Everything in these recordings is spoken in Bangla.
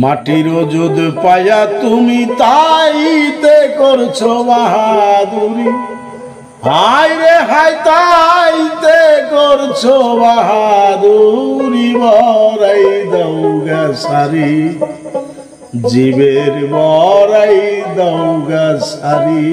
মাটির ওজুদ পায়া তুমি তাইতে করছো বাহাদুরি, হায় রে হায় তাইতে করছো বাহাদুরি। বরাই দৌগা সারি জীবের বরাই দৌগা সারি।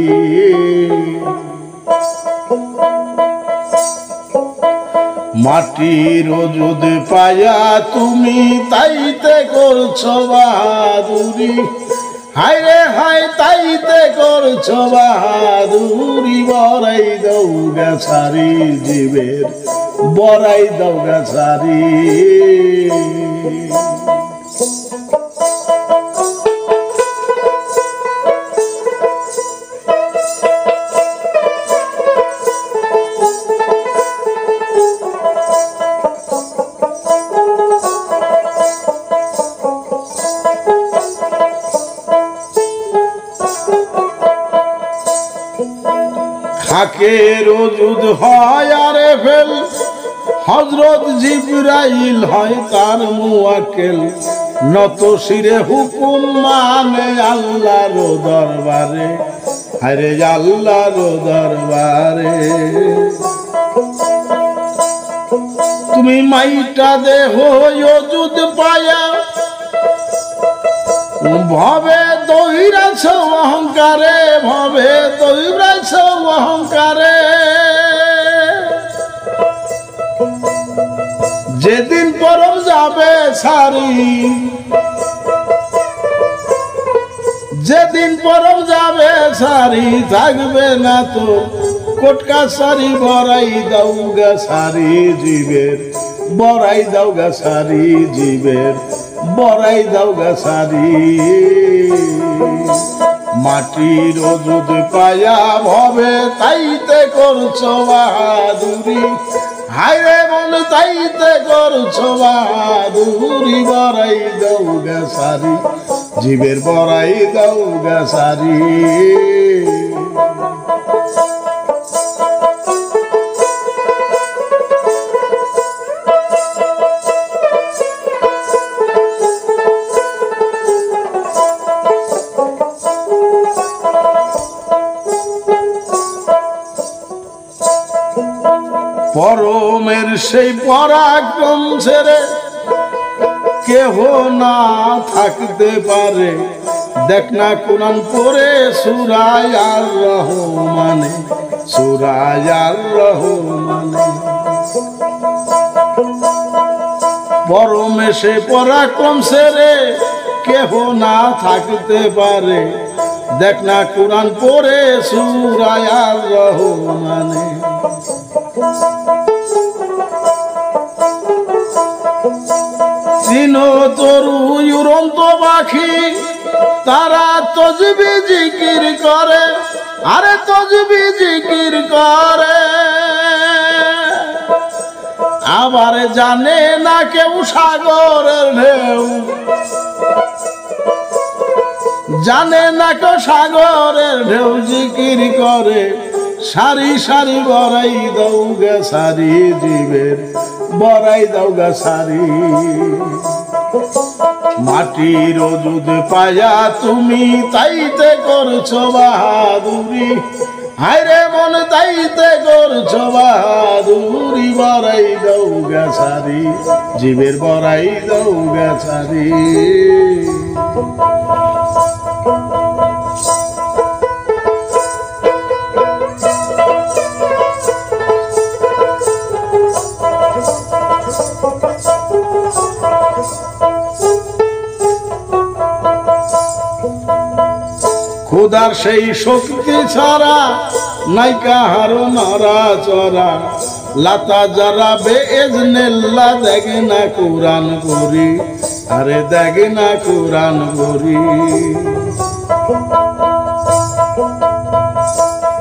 মাটির ওজুদ পায়া তুমি তাইতে করছো বাহাদুরি, হায় রে হায় তাইতে করছো বাহাদুরি। বরাই দৌগা সারি জীবের বরাই দৌগা সারি। খাকের ওজুদ হয় আরে ফেল, হযরত জিবরাইল হয় তার মুয়াক্কেল। নত শিরে হুকুম মানে আল্লাহর দরবারে, আরে আল্লাহর দরবারে। তুমি মাইটা দেহ ওজুদ পায়া ভবে দইরাছ অহংকারে, ভবে দইরাছ অহংকারে। যেদিন পরম যাবে সারি, যেদিন পরম যাবে সারি, থাকবে না তো কোটকা সারি। বরাই দৌগা সারি জীবের বরাই দৌগা সারি জীবের বরাই দৌগা সারি। মাটির ওজুদ পায়া ভবে তাইতে করছো বাহাদুরি, হায় রে মন তাইতে করছো বাহাদুরি। বরাই দৌগা সারি জীবের বরাই দৌগা সারি। পরমের সেই পরাক্রম ছেড়ে কেহ না থাকতে পারে। দেখ না কোরআন পড়ে সূরায় আর রহমানে, সূরায় আর রহমানে। পরমে সে পরাক্রম ছেড়ে কেহ না থাকতে পারে। দেখ না কোরআন পড়ে সূরায় আর রহমানে। চিনো তরু উড়ন্ত পাখি তারা তসবিহ জিকির করে, আরে তসবিহ জিকির করে। আবার জানে না কেউ সাগরের ঢেউ, জানে না কেউ সাগরের ঢেউ জিকির করে। সারি সারি বরাই দৌগা সারি জীবের বরাই দৌগা সারি। মাটির ওজুদ পায়া তুমি তাইতে করছো বাহাদুরি, হায় রে মন তাইতে করছো বাহাদুরি। বরাই দৌগা সারি জীবের বরাই দৌগা সারি। খোদার সেই শক্তি ছাড়া নাই কাহারো নড়া চড়া। লাতা যারা বেইজনিল্লাহ দেখে না কোরআন পড়ি, আরে দেখে না কোরআন পড়ি।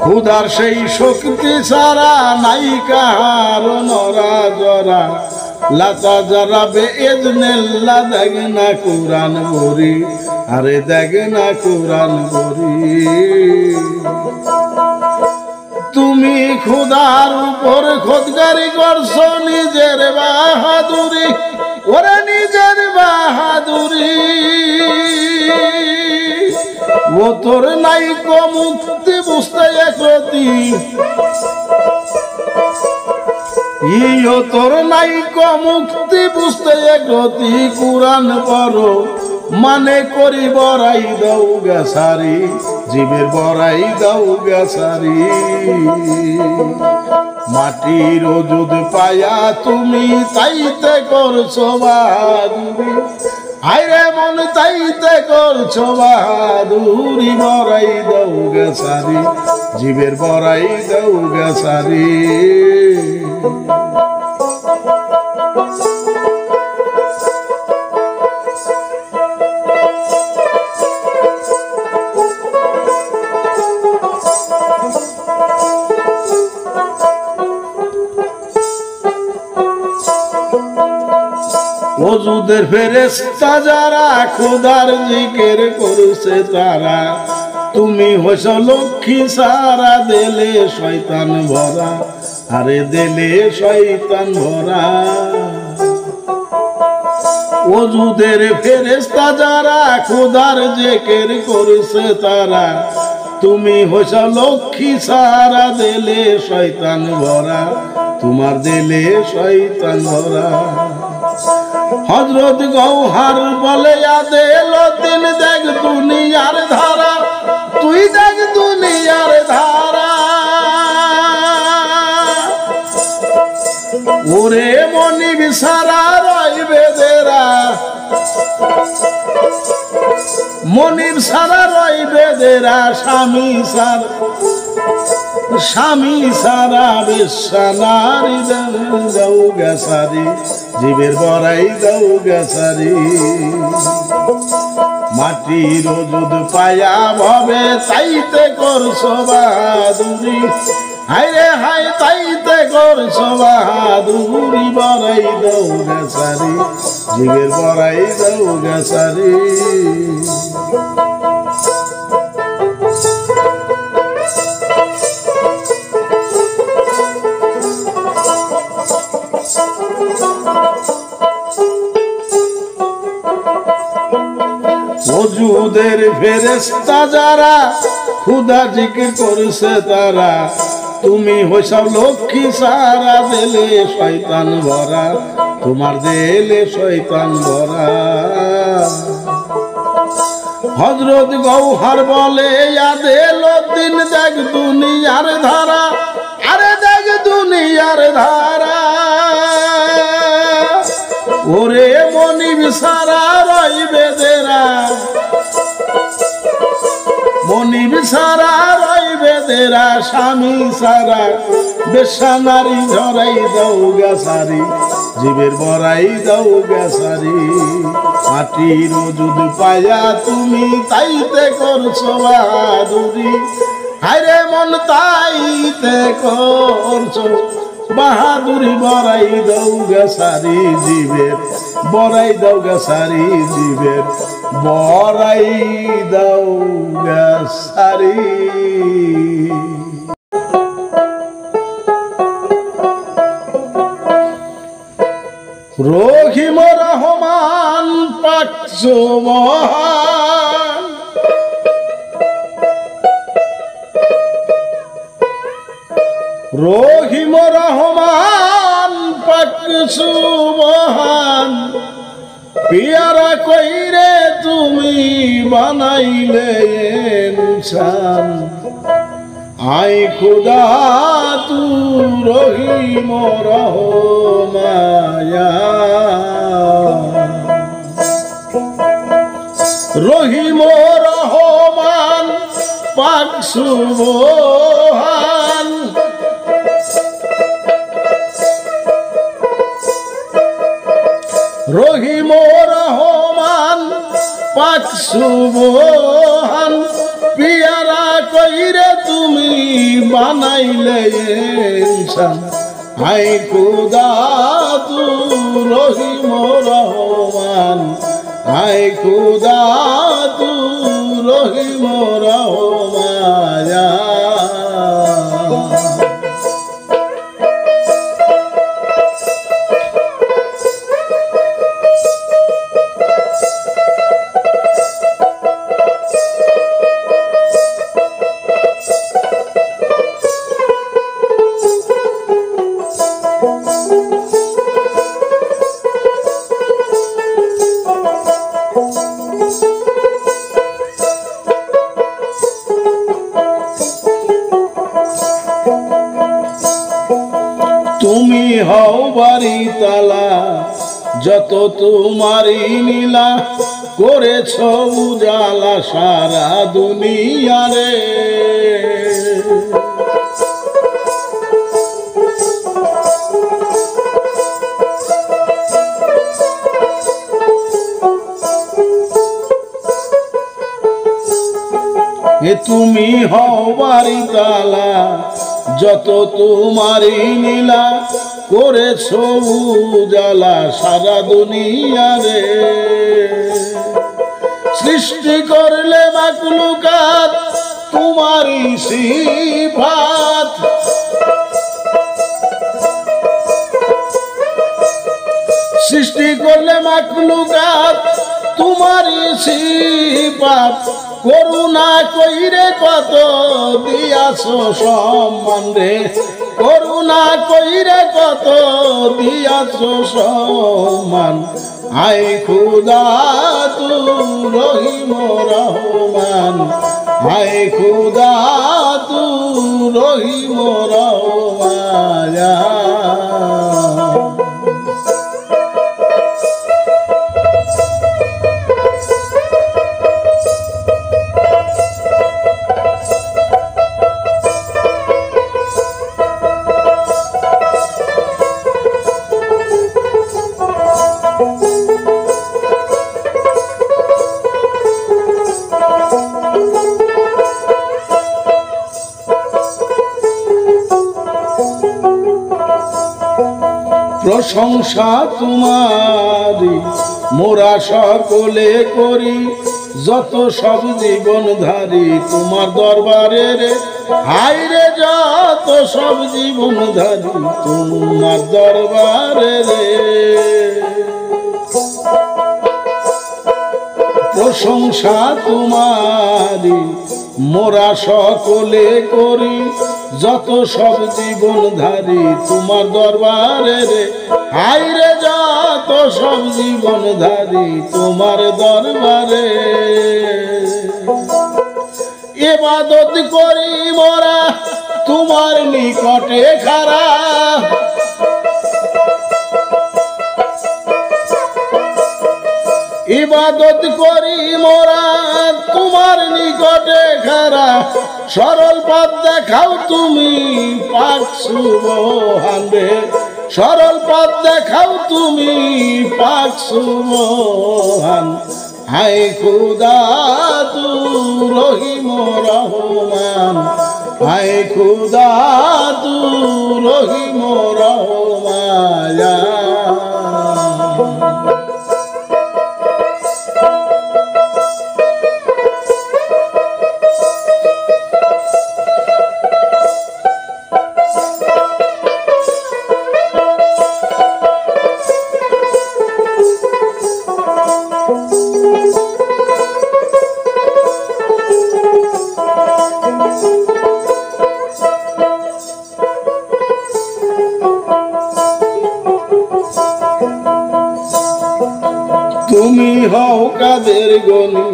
খোদার সেই শক্তি ছাড়া নাই কাহারো নড়া চড়া। লাতা যারা বেইজনিল্লাহ দেখে না কোরআন পড়ি, আরে দেখে না কোরআন পড়ি। তুমি খোদার উপর খোদগারি করছো নিজের বাহাদুরি, ওরে নিজের বাহাদুরি। তোর নাইক মুক্তি বুঝতে একরতি ইয়ো তোর নাইক মুক্তি বুঝতে একরতি কুরআন পড়ো মানে করি বড়াই দাও গাছারি জীবের বড়াই দাও গাছারি মাটির ওজুদ পায়া তুমি তাইতে করছো বাহাদুরি আইরে মন তাইতে করছো বাহাদুরি বড়াই দাও গাছারি জীবের বড়াই দাও গাছারি ওজুদের ফেরেশতা যারা খোদার জিকির করছে তারা তুমি হইছ লক্ষ্মী সারা দেলে শয়তান ভরা আরে দেলে শয়তান ভরা ওজুদের ফেরেশতা যারা খোদার জিকির করছে তারা তুমি হইছ লক্ষ্মী সারা দেলে শয়তান ভরা তোমার দেলে শয়তান ভরা হযরত গৌহার বলে আদেল দিন দেখ দুনিয়ার ধারা তুই দেখ দুনিয়ার ধারা ওরে মনিব সারা রইবে দেরা মনিব সারা রইবে দেরা স্বামী সারা বেশানারি দাও গাছারি জীবের বড়াই দাও গাছারি মাটির ওজুদ পায়া ভবে তাইতে করছো বাহাদুরি হাইরে হাই তাইতে করছো বাহাদুরি বড়াই দাও গাছারি জীবের বড়াই দাও গাছারি ওজুদের ফেরেশতা যারা খুদা জিকির করছে তারা তুমি হইছ লক্ষ্মী সারা দেলে শয়তান ভরা তোমার দেলে শয়তান ভরা হযরত গৌহার বলে আদেল দিন দেখ দুনিয়ার ধারা আরে দেখ দুনিয়ার ধারা ওরে মনিব সারা রইবে দেরা মনিব সারা রইবে দেরা স্বামী সারা বেশানারি ধরাই দাও গাছারি জীবের বড়াই দাও গাছারি মাটির ওজুদ পায়া তুমি তাইতে করছো বাহাদুরি হায়রে মন তাইতে করছো বাহাদুরি বড়াই দাও গাছারি জীবের বড়াই দাও গাছারি জীবের বড়াই দাও গাছারি রহিম রহমান পাক সুবহান রহিম রহমান পাক সুবহান পিয়ারা কইরে তুমি বানাইলে ইনসান আই খুদা তু রহিম রহমায়া রহিম রহমান পাক সুবহান রহিম রহমান পাক সুবহান পিয়ারা কইরে তুমি বানাইলে ইনসান হাই খুদা তু রহিম রহমান হাই খুদা তু রহিম রহমায়া তালা যত তোমারই নীলা করেছ উজালা সারা দুনিয়ারে তুমি হও বাড়ি তালা যত তোমারই নীলা করেছ উজালা সারা দুনিয়ারে সৃষ্টি করলে মাকলুকাত তোমারই সিফাত সৃষ্টি করলে মাকলুকাত তোমারই সিফাত করুণা কইরে কত দিয়াছ সম্মান রে করুণা কইরে কত দিয়াছ সম্মান আয় খুদা তু রহিম রহমান আয় খুদা তু রহিম রহমান প্রশংসা তোমারি মোরা সকলে করি যত সব জীবনধারী তোমার দরবারে রে হায় রে যত সব জীবনধারী তোমার দরবারে রে প্রশংসা তোমারি মোরা সকলে করি যত সব জীবনধারী তোমার দরবারে রে হায় রে যত সব জীবনধারী তোমার দরবারে ইবাদত করি মোরা তোমার নিকটে খারা ইবাদত করি মোরা তোমার নিকটে খারা সরল পথ দেখাও তুমি পাক সুবহান রে সরল পথ দেখাও তুমি পাক সুবহান হায় খুদা তু রহিম রহমান হায় খুদা তু রহিম রহমান তুমি হও কাদের গনি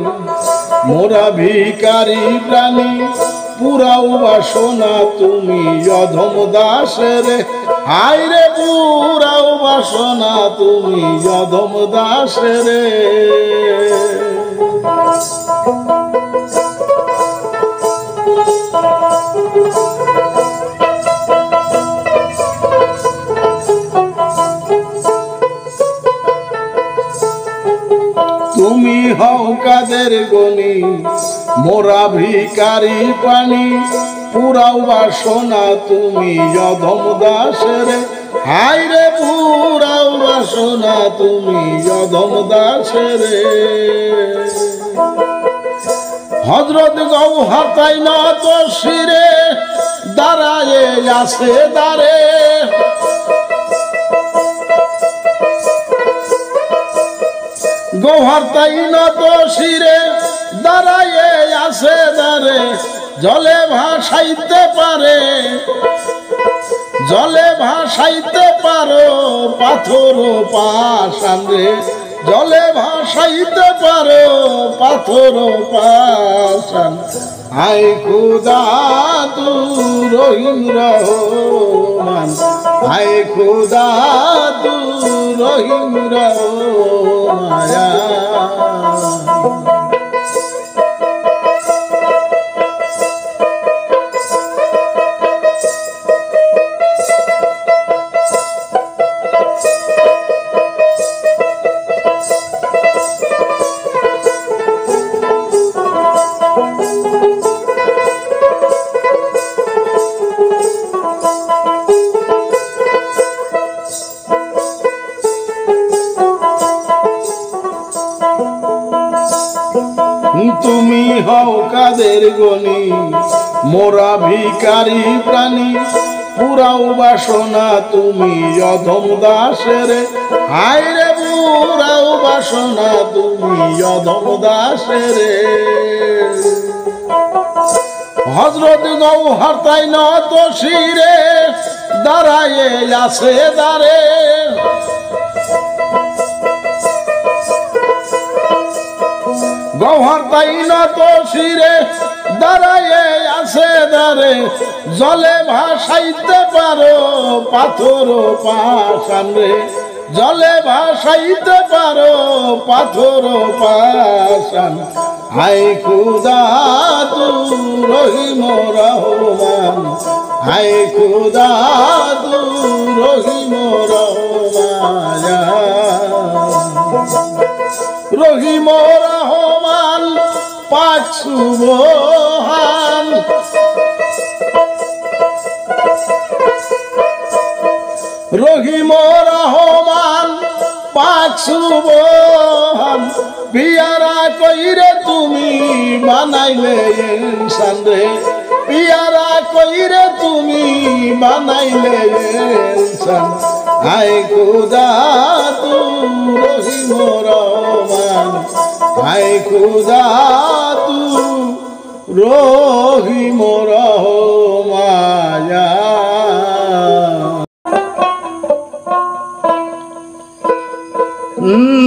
মোরা ভিখারি প্রাণী পুরাও বাসনা তুমি অধম দাসের হায় রে পুরাও বাসনা তুমি অধম দাসের তুমি হও কাদের গনি মোরা ভিখারি প্রাণী পুরাও বাসনা তুমি অধম দাসের হায় রে পুরাও বাসনা তুমি অধম দাসের হযরত গৌহর তাই নত শিরে দাঁড়ায়ে আছে দাঁড়ে গৌহর তাই নত শিরে দাঁড়ায়ে আছে দাঁড়ে জলে ভাসাইতে পারে জলে ভাসাইতে পারো পাথর পাষাণ রে জলে ভাসাইতে পারো পাথর পাষাণ হায় খুদা তু রহিম রহমান, হায় খুদা তু রহিম রহমায়া। তুমি হও কাদের গনি মোরা ভিখারি প্রাণী, পুরাও বাসনা তুমি অধম দাসের, হায় রে পুরাও বাসনা তুমি অধম দাসের। হযরত গৌহর তাই নত শিরে দাঁড়ায় আছে দাঁড়ে, গৌহর তাই নত শিরে দাঁড়ায় আছে দাঁড়ে, জলে ভাসাইতে পারো পাথর পাষাণ রে, জলে ভাসাইতে পারো পাথর পাষাণ। হায় খুদা তু রহিম রহমান, হায় খুদা তু রহিম রহমায়া। রহিম রহমান পাক সুবহান, রহিম রহমান পাক সুবহান। পিয়ারা কইরে তুমি বানাইলে ইনসান রে, পিয়ারা কইরে তুমি বানাইলে ইনসান। হায় খুদা তু রহিম রহমান, হায় খুদা তু রহিম রহমায়া।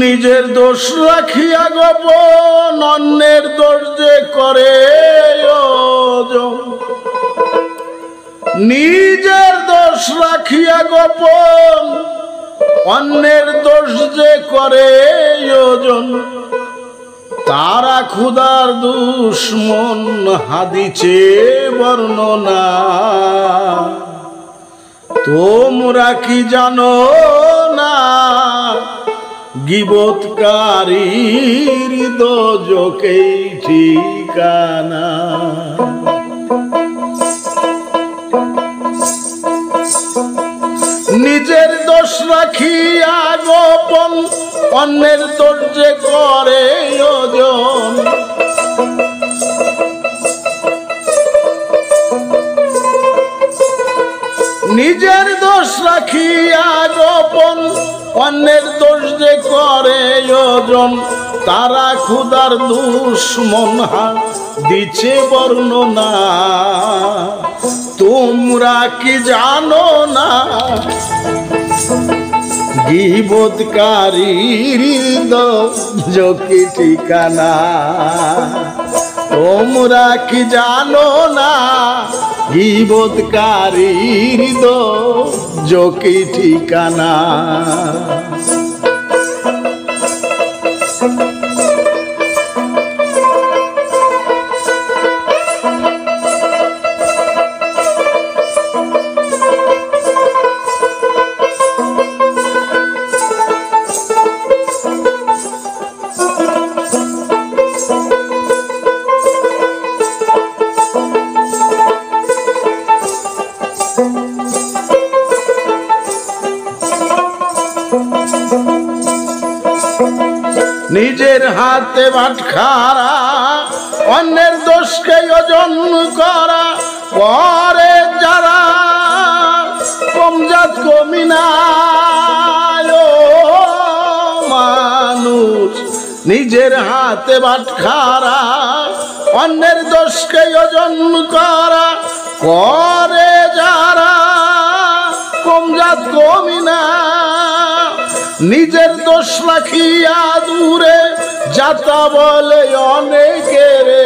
নিজের দোষ রাখিয়া গোপন অন্যের দোষ যে করে ওজন, নিজের দোষ রাখিয়া গোপন অন্যের দোষ যে করে ওজন, তারা খুদার দুশ্মন হাদিছে বর্ণনা। তোমরা কি জানো না গীবতকারীর দোজকেই ঠিকানা। নিজের দোষ রাখিয়া গোপন অন্যের দোষ যে করে ওজন, নিজের দোষ রাখিয়া গোপন অন্যের দোষ যে করে ওজন, তারা খুদার দুশ্মন দিছে বর্ণনা। তোমরা কি জানো না গীবতকারীর দোজকি ঠিকানা। তোমরা কি জানো না গীবতকারীর দোজকি ঠিকানা। নিজের হাতে বাটখারা অন্যের দোষকে ওজন করা, পরে যারা কমজাত কমিনায় মানুষ। নিজের হাতে বাটখারা অন্যের দোষকে ওজন করা, পরে যারা কমজাত কমিনা। নিজের দোষ রাখিয়া দূরে যাতা বলে অনেকেরে,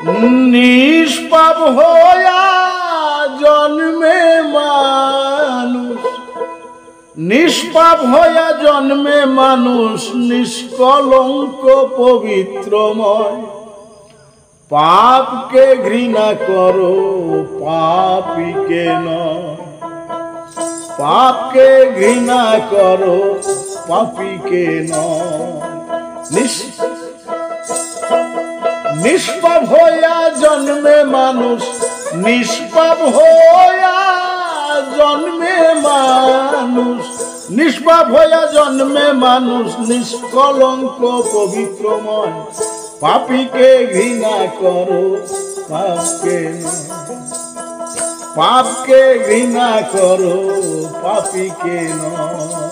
নিষ্পাপ হইয়া জন্মে মানুষ, নিষ্পাপ হইয়া জন্মে মানুষ নিষ্কলঙ্ক পবিত্রময়। পাপকে ঘৃণা করো পাপীকে নয়, পাপকে ঘৃণা করো পাপীকে নয়। নিষ্পাপ হইয়া জন্মে মানুষ, নিষ্পাপ হইয়া জন্মে মানুষ, নিষ্পাপ হইয়া জন্মে মানুষ নিষ্কলঙ্ক পবিত্রময়। পাপীকে ঘৃণা করো পাপকে নয়, পাপকে ঘৃণা করো পাপীকে নয়।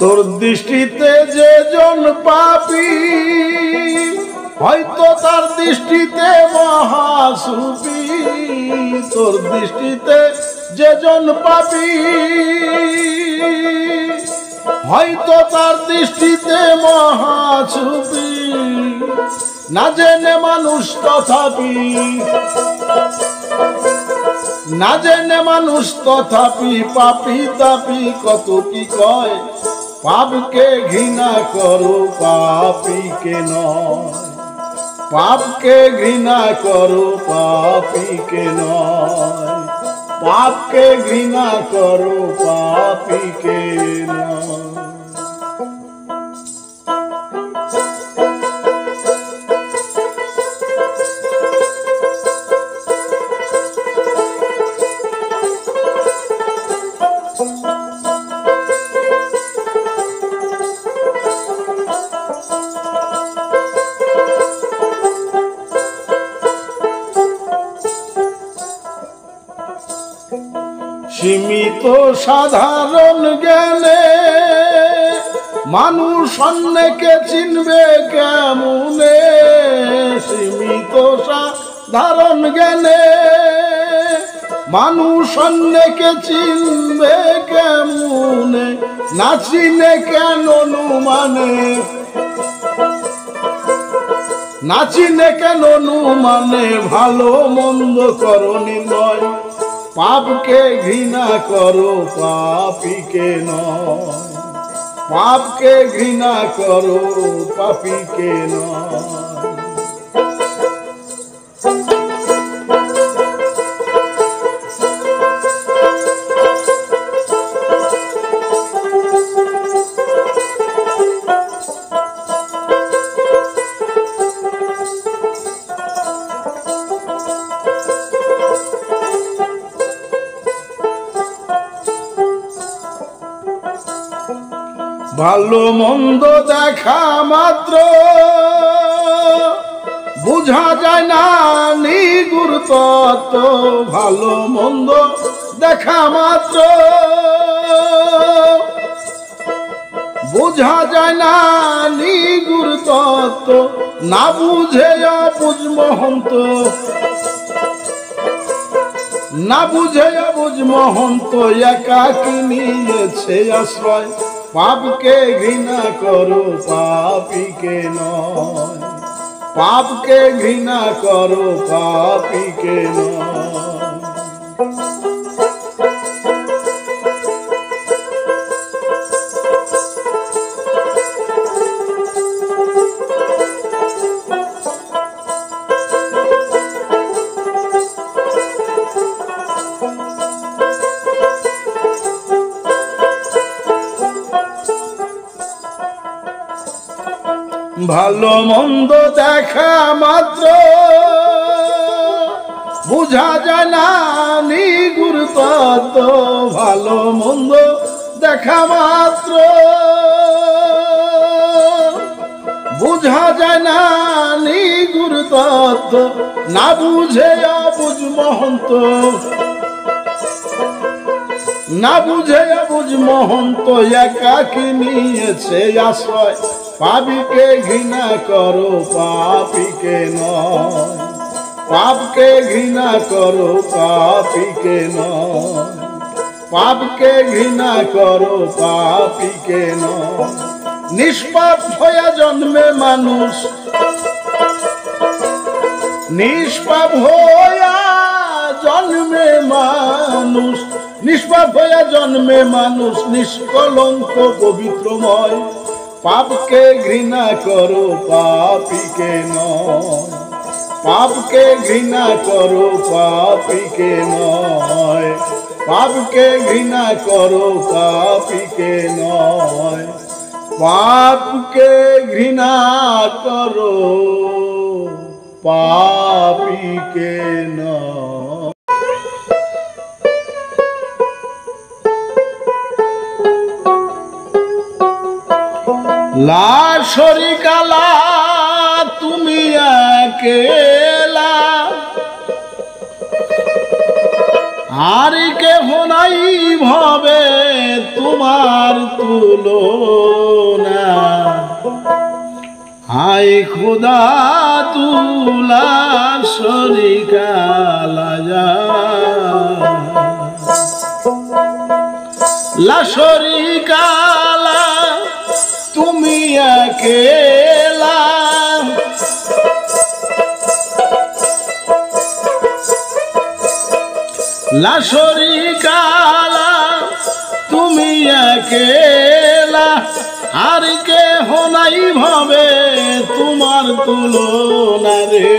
তোর দৃষ্টিতে যে জন পাপী, হয়তো তার দৃষ্টিতে মহাসুফী। তোর দৃষ্টিতে যে জন পাপী, হয়তো তার দৃষ্টিতে মহাসুফী। না জেনে মানুষ তথাপি, না জেনে মানুষ তথাপি পাপী তাপী কত কি কয়। পাপকে ঘৃণা করো পাপীকে নয়, পাপকে ঘৃণা করো পাপীকে নয়, পাপকে ঘৃণা করো পাপীকে নয়। সীমিত সাধারণ জ্ঞানে মানুষ অন্যকে চিনবে কেমনে। সীমিত সাধারণ জ্ঞানে মানুষ অন্যকে চিনবে কেমনে। না চিনে কেন অনুমানে, না চিনে কেন অনুমানে ভালো মন্দ করো নির্ণয়। পাপকে ঘৃণা করো পাপীকে নয়, পাপকে ঘৃণা করো পাপীকে নয়। ভালো মন্দ দেখা মাত্র বুঝা যায় না নিগুড় তত্ত্ব। ভালো মন্দ দেখা মাত্র বুঝা যায় না নিগুড় তত্ত্ব। না বুঝে বুঝ মহন্ত, না বুঝে বুঝ মহন্ত একাকী নিয়েছে আশ্রয়। পাপকে ঘৃণা করো পাপীকে নয়, পাপকে ঘৃণা করো পাপীকে নয়। ভালো মন্দ দেখা মাত্র বুঝা যায় না নিগুড় তত্ত্ব। ভালো মন্দ দেখা মাত্র বুঝা যায় না নিগুড় তত্ত্ব। না বুঝে বুঝ মহন্ত, না বুঝে বুঝ মহন্ত একাকি নিয়েছে আশ্রয় পাপীকে ঘৃণা করো পাপীকে নয় পাপকে ঘৃণা করো পাপীকে নয় পাপকে ঘৃণা করো পাপীকে নয় নিষ্পাপ হয়ে জন্মে মানুষ নিষ্পাপ হইয়া জন্মে মানুষ নিষ্পাপ হইয়া জন্মে মানুষ নিষ্কলঙ্ক পবিত্রময় পাপকে ঘৃণা করো পাপীকে নয় পাপকে ঘৃণা করো পাপীকে নয় পাপকে ঘৃণা করো পাপীকে নয় পাপকে ঘৃণা করো পাপীকে নয়। লা শরীকা লা তুমি একেলা আর কেহ নাই ভবে তোমার তুলনা হায় খোদা তুলা শরীকা লা শরীকা লা তুমি একেলা লা শরীকা লা তুমি একেলা আর কেহ নাই ভবে তোমার তুলনা রে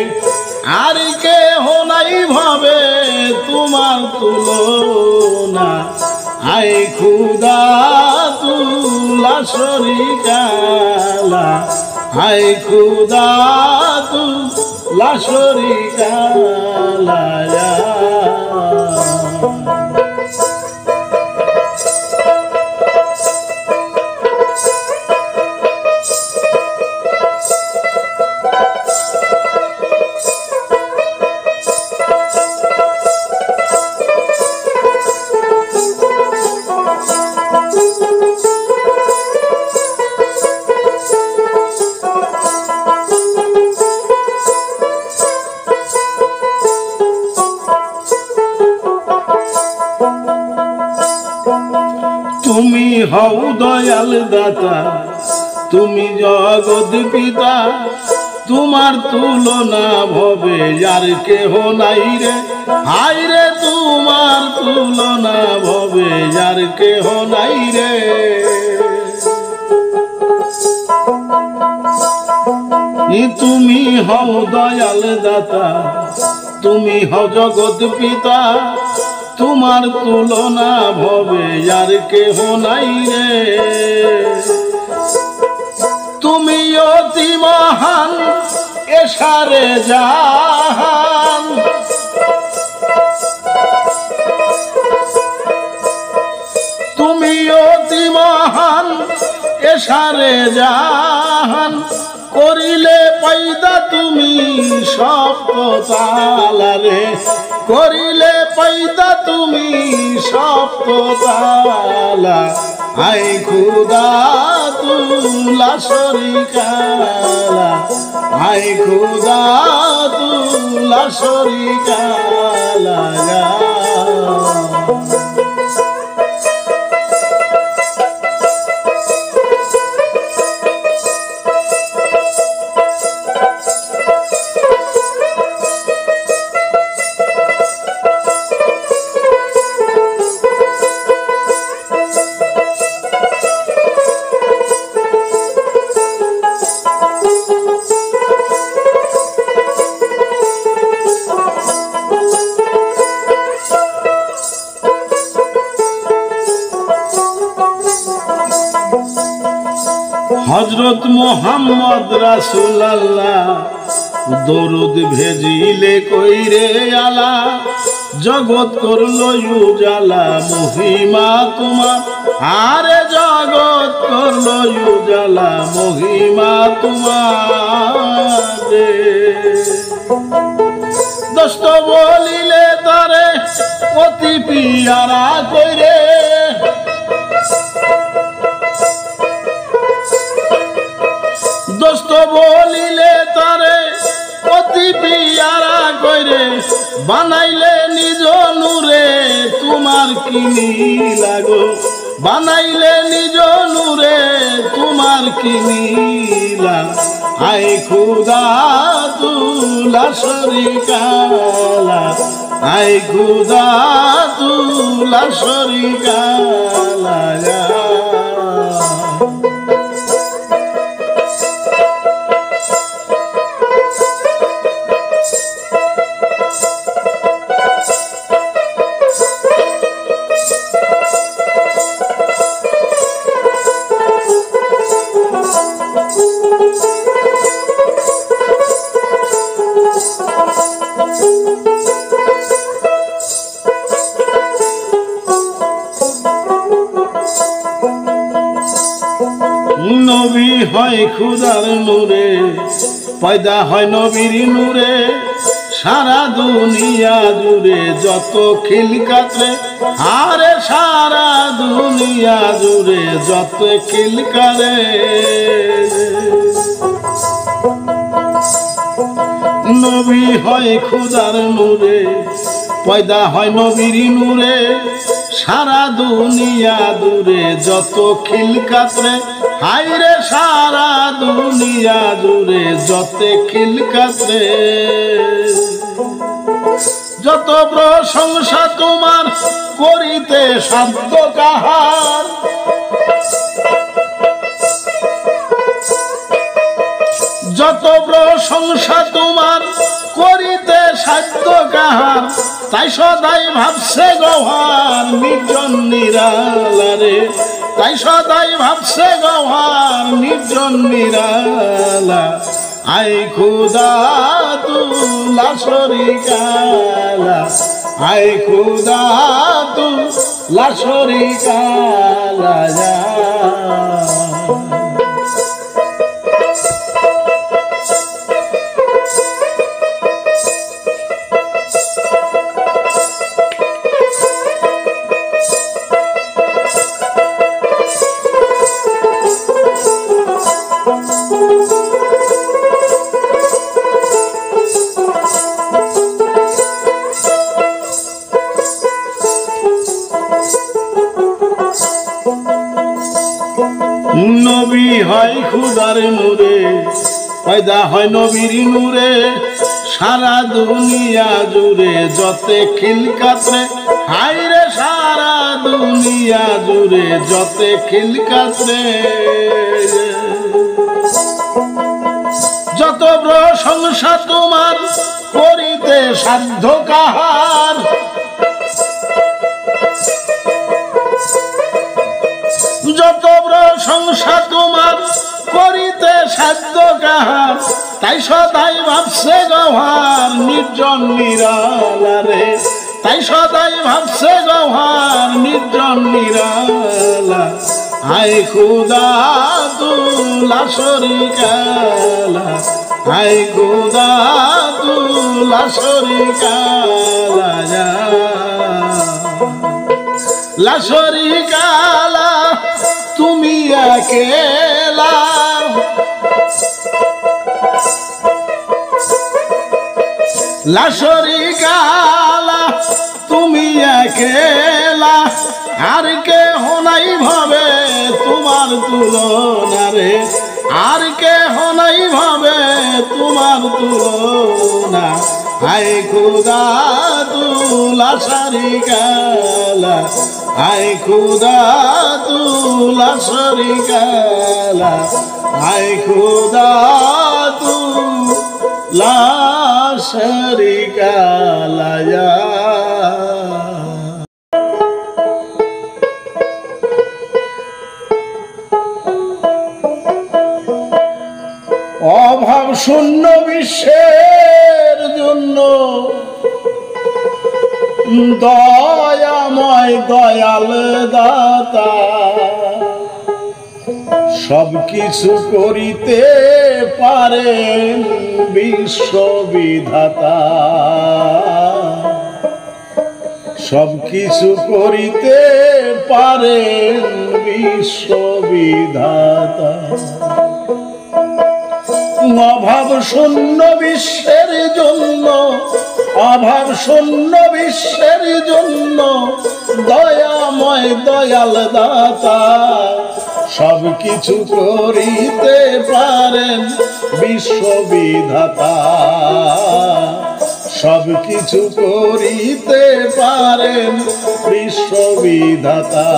আর কেহ নাই ভবে তোমার তুলনা আয় খুদা তুলা শরীকা লা আয় খুদা তুলা শরীকা লা তুমি হও দয়াল দাতা তুমি জগৎ পিতা তোমার তুলনা ভবে আর কেহ নাই রে হায় রে তোমার তুলনা ভবে আর কেহ নাই রে তুমি হও দয়াল দাতা তুমি হও জগৎ পিতা তোমার তুলনা ভবে আর কেহ নাই রে তুমি অতি মহান এসারে জাহান তুমি অতি মহান এসারে জাহান করিলে পাইদা তুমি সপ্ততালা রে করিলে পাইদা তুমি সপ্ততালা আই খুদা তুলা শরীকা লা আই খুদা তুলা শরীকা লা হযরত মুহাম্মদ রাসূলুল্লাহ দরুদ ভেজিলে কইরে আলা জগৎ করলো উজালা মহিমা তোমার আরে জগৎ করলো উজালা মহিমা তোমার দোস্ত বলিলে তারে অতি পিয়ারা কইরে দোস্ত বলিলে তারে অতি পিয়ারা কইরে বানাইলে নিজ নূরে তোমার কি লাগো বানাইলে নিজ নূরে তোমার কি নীলা আয় খুদা তুলা শরিকালা আয় খুদা তুলা শরিকালা নবী হয় খুদার নূরে পয়দা হয় নবীর নূরে সারা দুনিয়া জুড়ে যত খিলকাতে আরে সারা দুনিয়া জুড়ে যত খিলকারে নবী হয় খুদার নূরে পয়দা হয় নবীর নূরে সারা দুনিয়া দূরে যত খিলকাতে হাইরে সারা দুনিয়া জুড়ে যত খিলকাতে যত প্রশংসা তোমার করিতে সাধ্য কাহার যত প্রশংসা তোমার করিতে সাধ্য কাহার তাই সদাই ভাবছে গহার নির্জন নিরালারে তাই সদাই ভাবছে গহার নির্জন নিরালা আই খুদা তুলা শরিকালা আই খুদা তুলা শরিকালা নবী হয় খুদার নূরে পয়দা হয় নবীর নূরে সারা দুনিয়া জুড়ে যত খিলকাতে হাইরে সারা দুনিয়া জুড়ে যত খিলকাতে যত প্রশংসা তোমার করিতে সাধ্য কাহার যত প্রশংসা তোমার করিতে সাধ্য কাহার তাই সদাই ভাবছে গহার নির্জন নিরালারে তাই সদাই ভাবছে গহার নির্জন নিরালা আয় খুদা তুলা শরিকালা আয় খুদা তুলা শরিকালা লা শরিকালা তুমি একেলা লা শরিকালা তুমি একেলা আর কেহ নাই ভাবে তোমার তুলনা রে আর কেহ নাই ভাবে তোমার তুলনা আয় খুদা তুলা শরিকালা আয় খুদা তুলা শরিকালা আয় খুদা তুলা শরিকালা অভাব শূন্য বিশ্বের জন্য দয়াময় দয়াল দাতা সবকিছু করিতে পারেন বিশ্ববিধাতা সবকিছু করিতে পারেন বিশ্ববিধাতা অভাব শূন্য বিশ্বের জন্য, অভাব শূন্য বিশ্বের জন্য দয়াময় দয়াল দাতা সব কিছু করিতে পারেন বিশ্ববিধাতা, সব কিছু করিতে পারেন বিশ্ববিধাতা।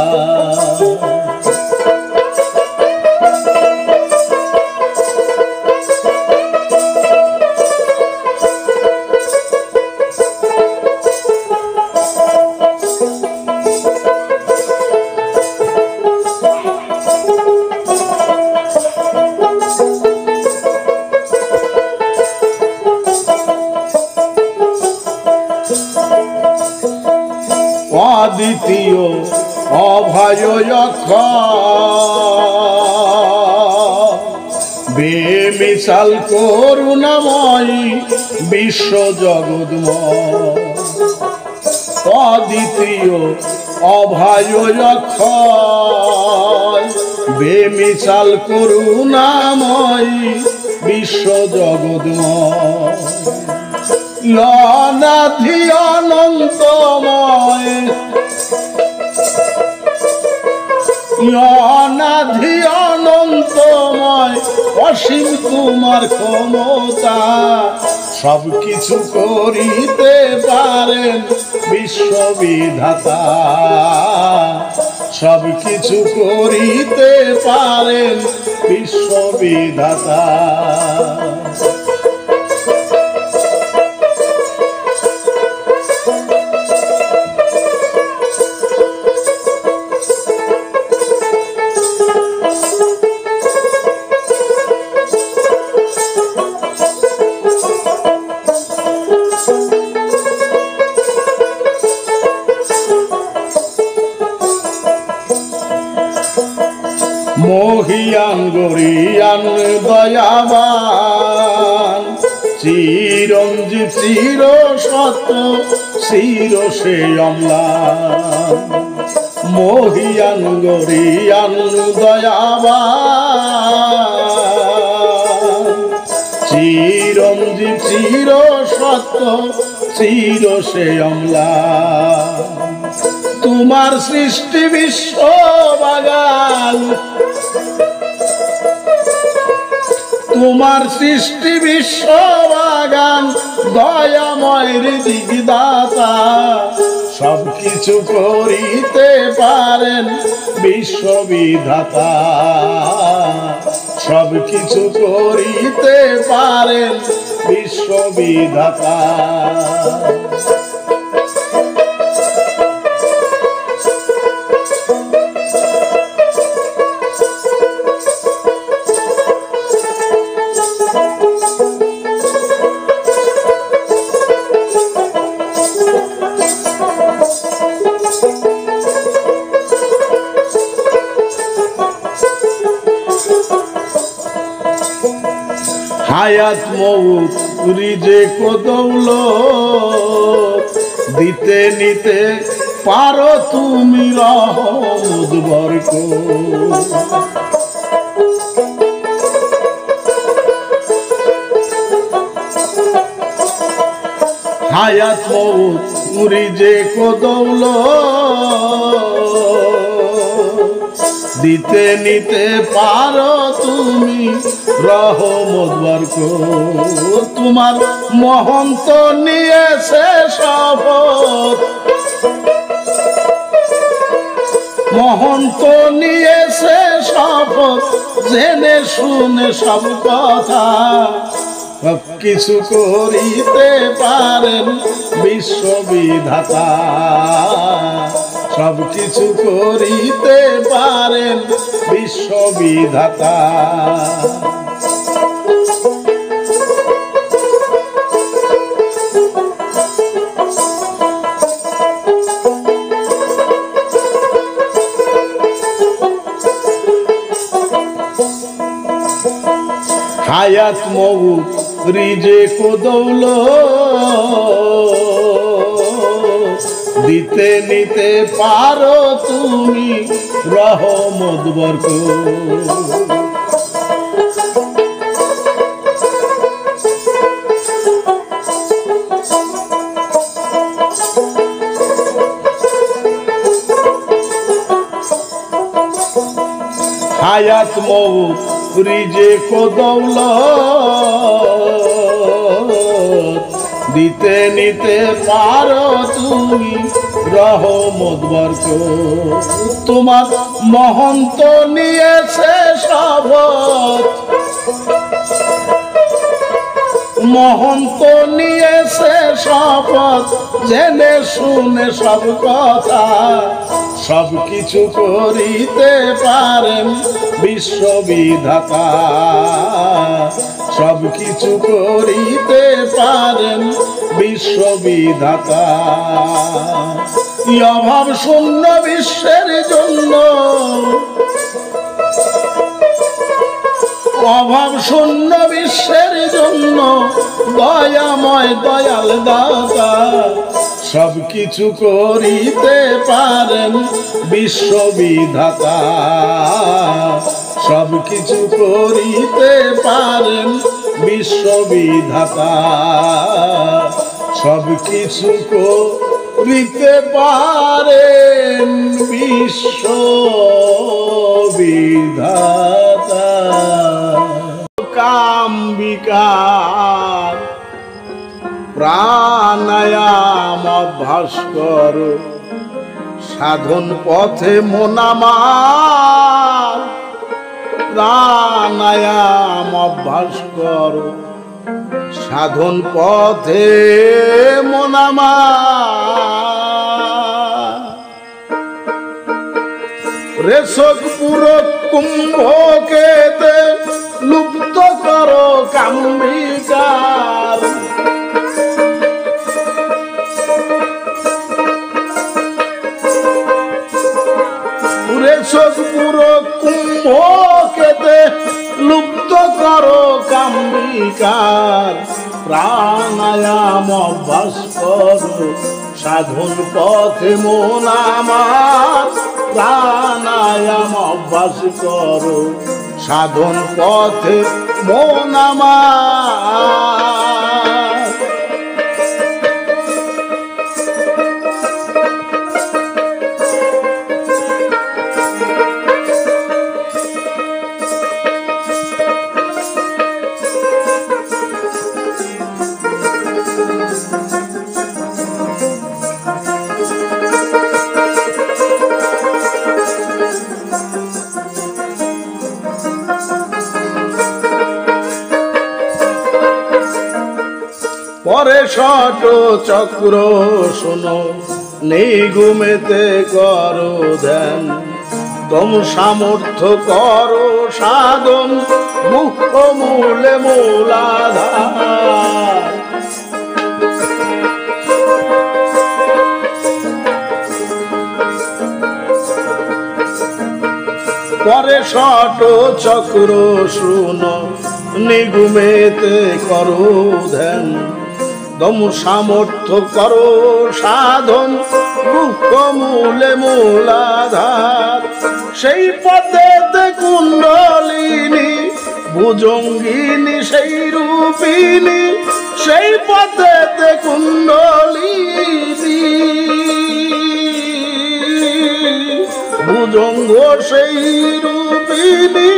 অদ্বিতীয় অভয় বেমিশাল করুণাময়ী বিশ্ব জগৎময়, অদ্বিতীয় অভয় বেমিশাল করুণাময়ী বিশ্ব জগৎময়, অনাধি অনন্তময়, অনাধি অনন্তময় অসীম তোমার ক্ষমতা সব কিছু করিতে পারেন বিশ্ববিধাতা, সব কিছু করিতে পারেন বিশ্ববিধাতা। মহিয়ান গরিয়ান দয়াবান চিরঞ্জীব চির সত্য চির সে অম্লান, মহিয়ান গরিয়ান দয়াবান চিরঞ্জীব চির সত্য চির সে অম্লান, তোমার সৃষ্টি বিশ্ব বাগান, তোমার সৃষ্টি বিশ্ব বাগান দয়াময়ের দিগদাতা সব কিছু করিতে পারেন বিশ্ববিধাতা, সব কিছু করিতে পারেন বিশ্ববিধাতা। হায়াত মউত রিজেক ও দৌলত দিতে নিতে পারো তুমি রহমত বরকত, হায়াত মউত রিজেক ও দৌলত দিতে নিতে পারো তুমি রহমত বরকত, তোমার মহন্ত নিয়েছে শপথ, মহন্ত নিয়েছে শপথ জেনে শুনে সব কথা সব কিছু করিতে পারেন বিশ্ববিধাতা, সব কিছু করিতে পারেন বিশ্ববিধাতা। হায়াত মউত রিজেক ও দৌলত দিতে নিতে পারো তুমি রহমত বরকত, হায়াত মৌত রিজেক ও দৌলত দিতে নিতে পারো তুমি রহমত বরকত। তোমার মহন্ত নিয়েছে শপথ, মহন্ত নিয়েছে শপথ, জেনে শুনে সব কথা সব কিছু করিতে পারেন বিশ্ববিধাতা, সব কিছু করিতে পারেন বিশ্ববিধাতা। অভাব শূন্য বিশ্বের জন্য, অভাব শূন্য বিশ্বের জন্য দয়াময় দয়াল দাতা, সব কিছু করিতে পারেন বিশ্ববিধাতা, সব কিছু করিতে পারেন বিশ্ববিধাতা, সব কিছু করিতে পারেন বিশ্ববিধাতা। কাম বিকার প্রাণায়াম অভ্যাস করো, সাধন পথে মন আমার, প্রাণায়াম অভ্যাস করো, সাধন পথে মন আমার। রেশক পুরো কুম্ভকেতে লুপ্ত করো কাম্বিকার, রেশক পুরো কুম্ভকেতে লুপ্ত করো কাম্বিকার। প্রাণায়াম অভ্যাস করো, সাধন পথে মন আমার, প্রাণায়াম অভ্যাস করো, সাধন পথে মন আমার। পরে ষট চক্র শোনো, নিগুমেতে করো ধ্যান, দম সামর্থ্য করো সাধন, মুখ্য মূলে মূলাধার। পরে ষট চক্র শোনো, নিগুমেতে করো ধ্যান, দম সামর্থ্য করো সাধন, মুখ্য মূলে মূলাধার। সেই পথেতে কুণ্ডলিনী ভুজঙ্গিনী সেই রূপিণী, সেই পথেতে কুণ্ডলিনী ভুজঙ্গ সেই রূপিণী।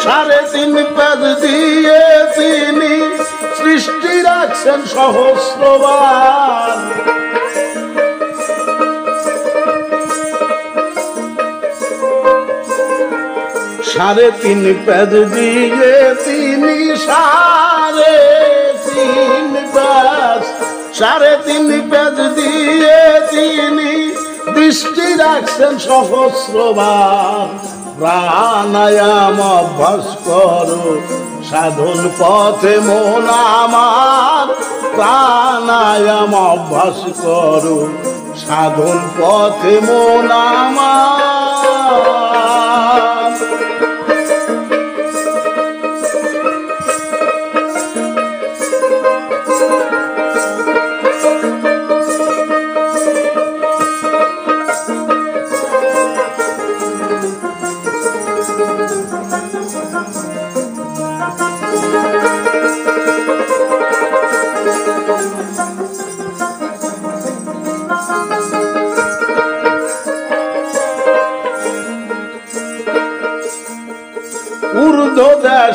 3.5 পদ দিয়ে তিনি সৃষ্টি রাখছেন সহস্রবার। 3.5 পদ দিয়ে তিনি 3.5 পদ, 3.5 পদ দিয়ে তিনি দৃষ্টি রাখছেন সহস্রবার। প্রাণায়াম অভ্যাস করো, সাধন পথে মন আমার, প্রাণায়াম অভ্যাস করো, সাধন পথে মন আমার।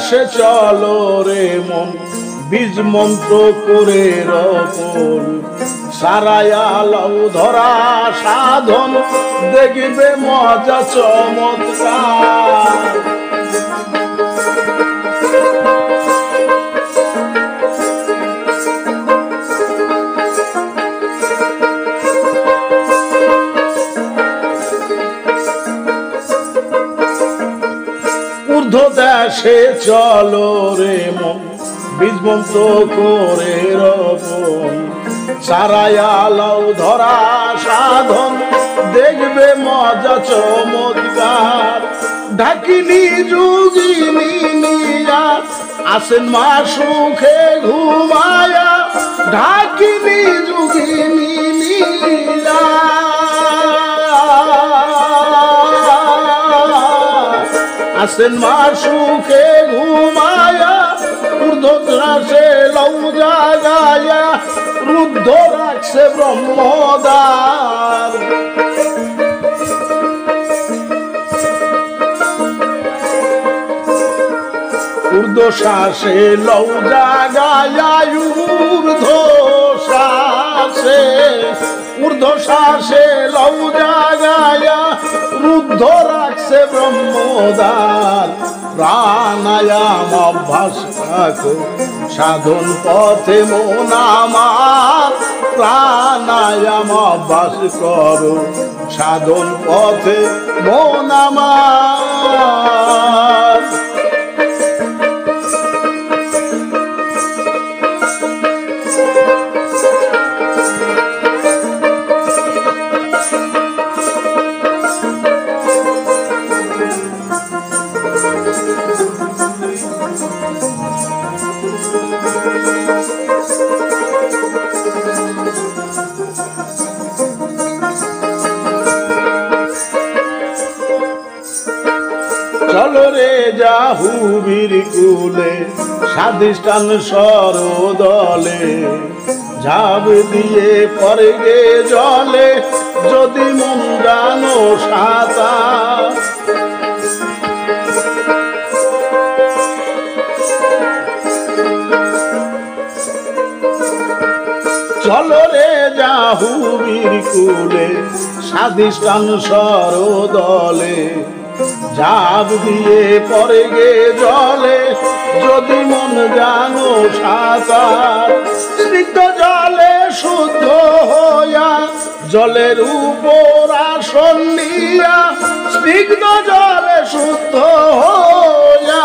দেশে চলো রে মন বীজ মন্ত্র করে রোপণ সারায়া লাউ ধরা সাধন দেখবে মজা চমৎকার ঊর্ধ্ব দেশে চলো রে মন বীজ মন্ত্র করে রোপণ সারায়া লাউ ধরা সাধন দেখবে মজা চমৎকার ঢাকিনি যোগিনী নিয়া আসেন মা সুখে ঘুমায়া ঢাকিনি যোগিনী নিয়া আসেন মা সুখে ঘুমায়া ঊর্ধ্বশ্বাসে লৌ জাগায়া রুদ্ধ রাখছে ব্রহ্মদ্বার ঊর্ধ্বশ্বাসে লৌ জাগায়া ঊর্ধ্বশ্বাসে লৌ জাগায়া রুদ্ধ রাখছে ব্রহ্মদ্বার প্রাণায়াম অভ্যাস রাখো সাধন পথে মন আমার প্রাণায়াম অভ্যাস করো সাধন পথে মন আমার চলো রে যাহুবীর কুলে স্বাধিষ্ঠান সরদলে ঝাঁপ দিয়ে পরে গে জলে যদি মন জানো সাঁতার চলো রে যাহুবীর কুলে স্বাধিষ্ঠান সরদলে ঝাঁপ দিয়ে পরে গে জলে যদি মন জানো সাঁতার স্নিগ্ধ জলে শুদ্ধ হইয়া জলের উপর আসন নিয়া স্নিগ্ধ জলে শুদ্ধ হইয়া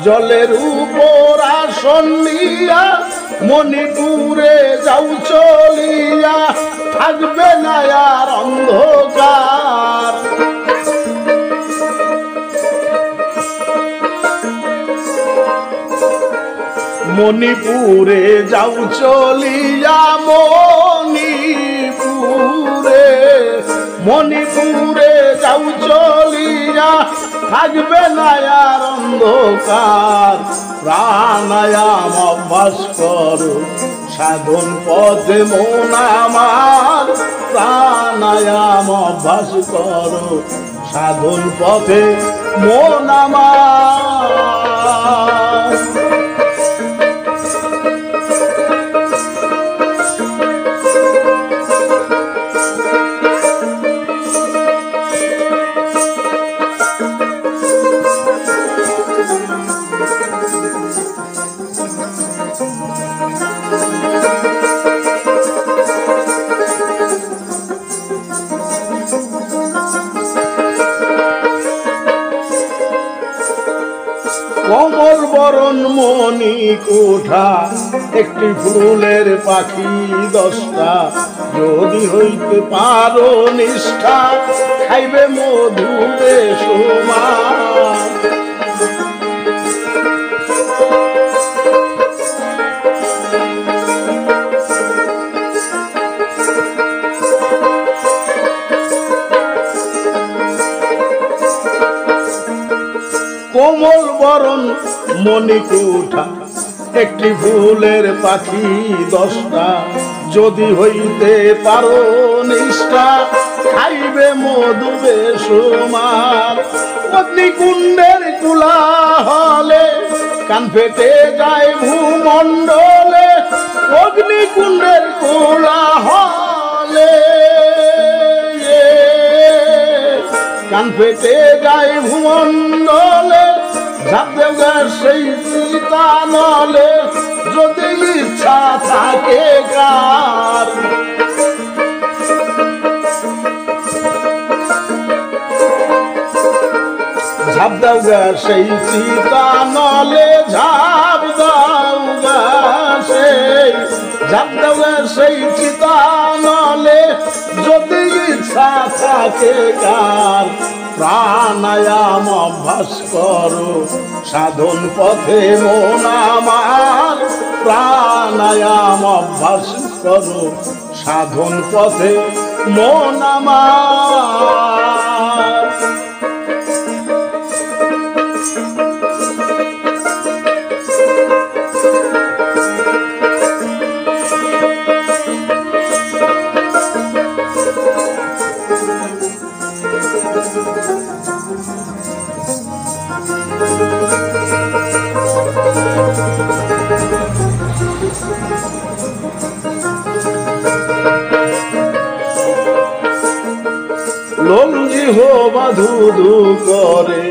জলের উপর আসন নিয়া মণিপুরে যাও চলিয়া থাকবে না আর অন্ধকার মণিপুরে যাও চলিয়া মণিপুরে যাও চলিয়া থাকবে না আর অন্ধকার প্রাণায়াম অভ্যাস করো সাধন পথে মন আমার প্রাণায়াম অভ্যাস করো সাধন পথে মন আমার কমল বরণ মণি কোঠা একটি ফুলের পাখি 10টা যদি হইতে পারো নিষ্ঠা খাইবে মধুরে সমান কোমল বরণ মণিকুঠা একটি ফুলের পাখি 10টা যদি হইতে পারো নিষ্ঠা খাইবে মধু বেসুমার অগ্নিকুণ্ডের কুলা হলে কান ফেটে যায় ভূমণ্ডলে অগ্নিকুণ্ডের কুলা হলে কান ফেটে যায় ভূমণ্ডলে ঝাঁপ দেবে সেই চিতা নলে যদি ইচ্ছা থাকে কার ঝাঁপ দাও গা সেই চিতা নলে ঝাঁপ দাও গা সেই চিতা নলে যদি ইচ্ছা থাকে কার প্রাণায়াম অভ্যাস করো সাধন পথে মন আমার প্রাণায়াম অভ্যাস করো সাধন পথে মন আমার লঞ্জি হোবা ধুধু করে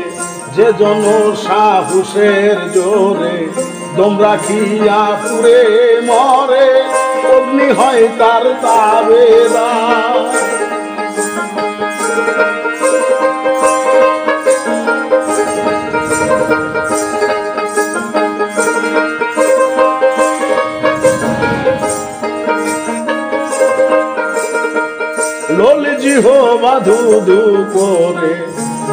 যে জন সাহসের জোরে দম রাখিয়া পুরে মরে অগ্নি হয় তার তাবেদা ললজি হোবা ধুধু করে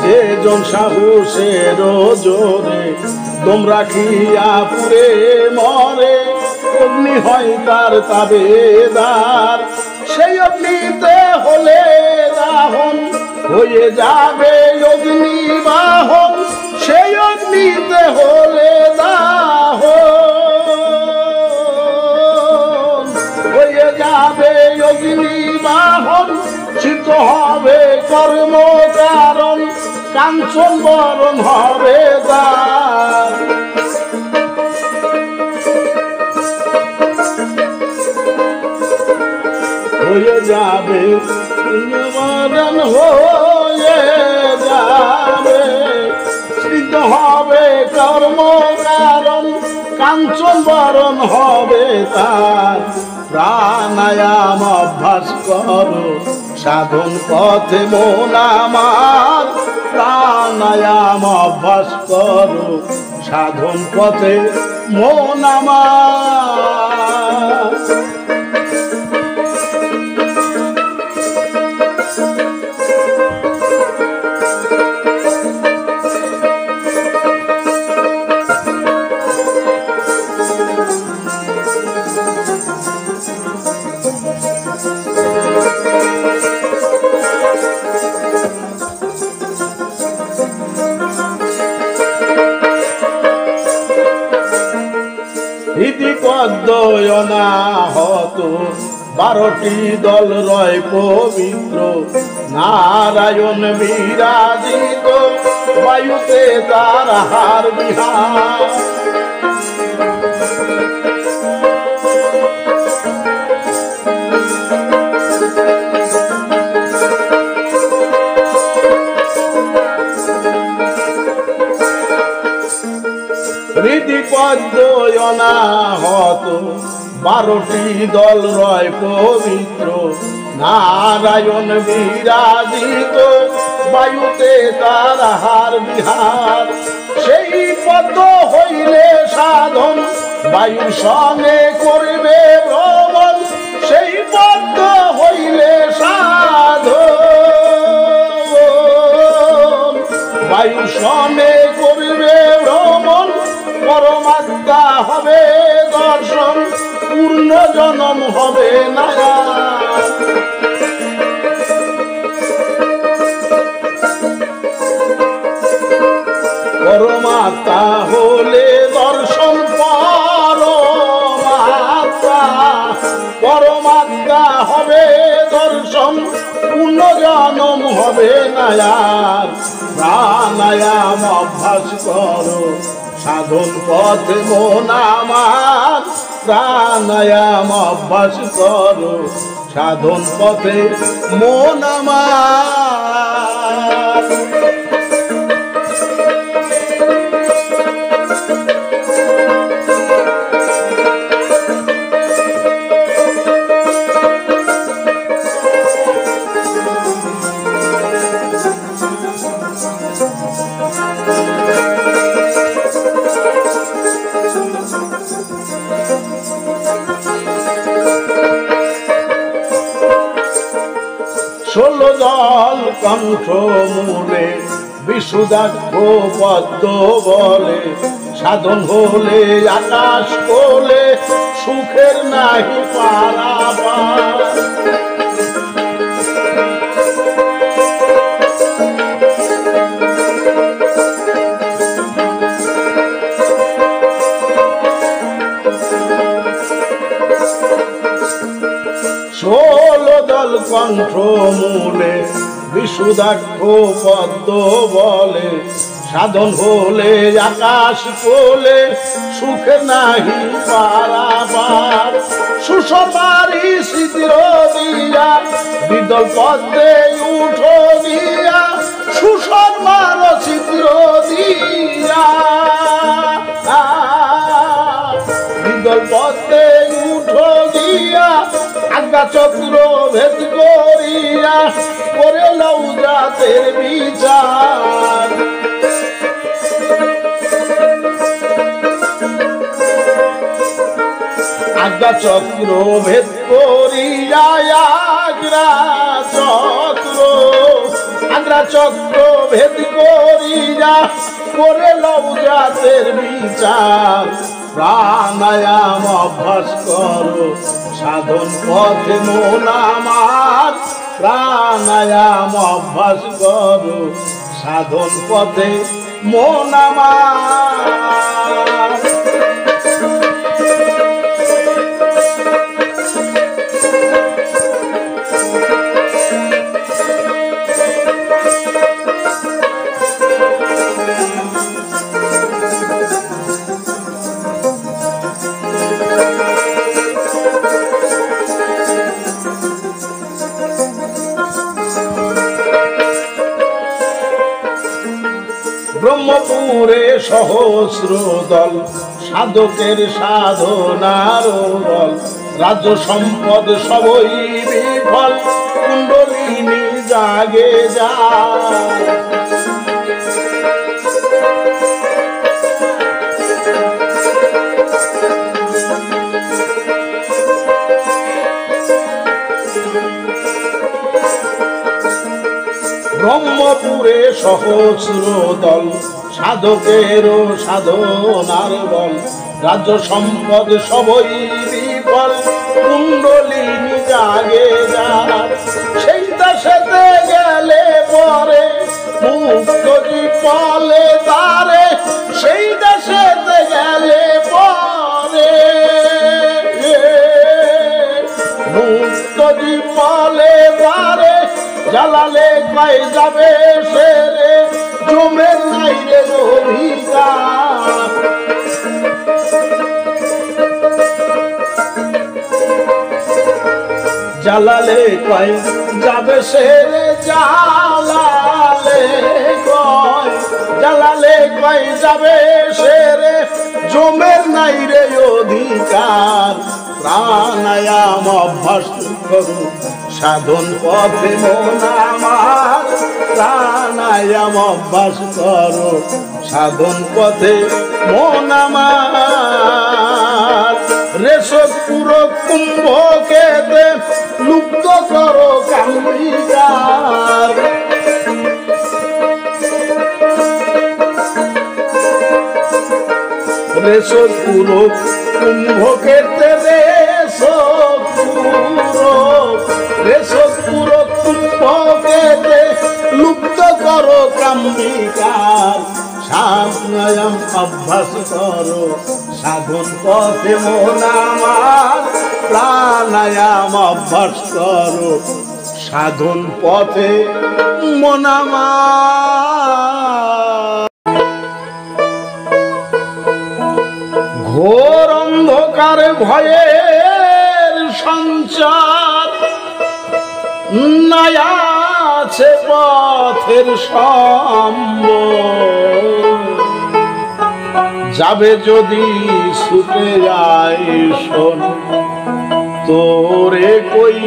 যে জন সাহসের জোরে দম রাখিয়া পুরে মরে অগ্নি হয় তার তাবেদার সেই অগ্নিতে হলে দাহন হয়ে যাবে অগ্নি বাহন সেই অগ্নিতে হলে দাহন হয়ে যাবে অগ্নি বাহন চিত্ত হবে কর্ম কারণ কাঞ্চন বরণ হবে তার হয়ে যাবে মরণ হয়ে যাবে চিত্ত হবে কর্ম কারণ কাঞ্চন বরণ হবে তার প্রাণায়াম অভ্যাস করো সাধন পথে মন আমার প্রাণায়াম অভ্যাস করো সাধন পথে মন আমার পদ্ময়না হত 12টি দল রয় পবিত্র নারায়ণ বিরাজিত বায়ুতে তার হার বিহার হৃদি পদ্ময়না হত 12টি দল রয় পবিত্র নারায়ণ বিরাজিত বায়ুতে তার হার বিহার সেই পদ্ম হইলে সাধন বায়ুর সঙ্গে করবে ভ্রমণ সেই পদ্ম হইলে সাধন বায়ুর সঙ্গে করবে ভ্রমণ পরমাত্মা হবে দর্শন পূর্ণ জন্ম হবে নায়া পরমাত্মা হলে দর্শন পরমাত্মা আর প্রাণায়াম অভ্যাস করো সাধন পথে মন আমার প্রাণায়াম অভ্যাস করো সাধন পথে মন আমার ষোলো দল কণ্ঠ মূলে বিশুদাক্ষ পদ্ম বলে সাধন হলে আকাশ কোলে সুখের নাহি পারাবার ষোলো দল কণ্ঠ মূলে বিশুদাক্ষ পদ্ম বলে সাধন হলে আকাশ কোলে সুখে নাহি পারাবার সুসপারি স্মৃতির দিয়া বিদল পদ্মে উঠো দিয়া সুসম্মার স্মৃতির দিয়া বিদল পদ্মে উঠো দিয়া আজ্ঞা চক্র ভেদ করিয়া করে লও জাতের বিচার আজ্ঞা চক্র ভেদ করিয়া আগ্রা চক্র ভেদ করিয়া করে লও জাতের বিচার প্রাণায়াম অভ্যাস করো সাধন পথে মন আমার প্রাণায়াম অভ্যাস করো সাধন পথে মন আমার ব্রহ্মপুরে সহস্র দল সাধকের সাধনার বল রাজ্য সম্পদ সবই বিফল কুণ্ডলিনী জাগে যায় ব্রহ্মপুরে সহস্র দল সাধকের সাধনার বল রাজ্য সম্পদ সবই বিফল কুণ্ডলিনী জাগে যায় সেই দেশেতে গেলে পরে মুক্ত জীবলে তারে সেই দেশেতে গেলে পরে মুক্ত জীবলে তারে জ্বালালে পাই যাবে সেরে জমের নাই রে অধিকার জ্বালালে পাই যাবে সেরে জ্বালালে পাই যাবে সেরে জমের নাই রে অধিকার প্রাণায়াম অভ্যাস করো সাধন পথে মন আমার প্রাণায়াম অভ্যাস করো সাধন পথে মন আমার রেশপুর কুম্ভকেতে লুপ্ত করো কামবিকার রেশপুর কুম্ভকেতে রেশপুর কুম্ভকেতে লুপ্ত করো কাম্বিকার সাধনায়াম অভ্যাস করো সাধন পথে মন আমার প্রাণায়াম অভ্যাস করো সাধন পথে মনামা ঘোর অন্ধকারে ভয়ের সঞ্চার নাই আছে পথের সম্বল যাবে যদি ছুটে যায় শোন তোরে কই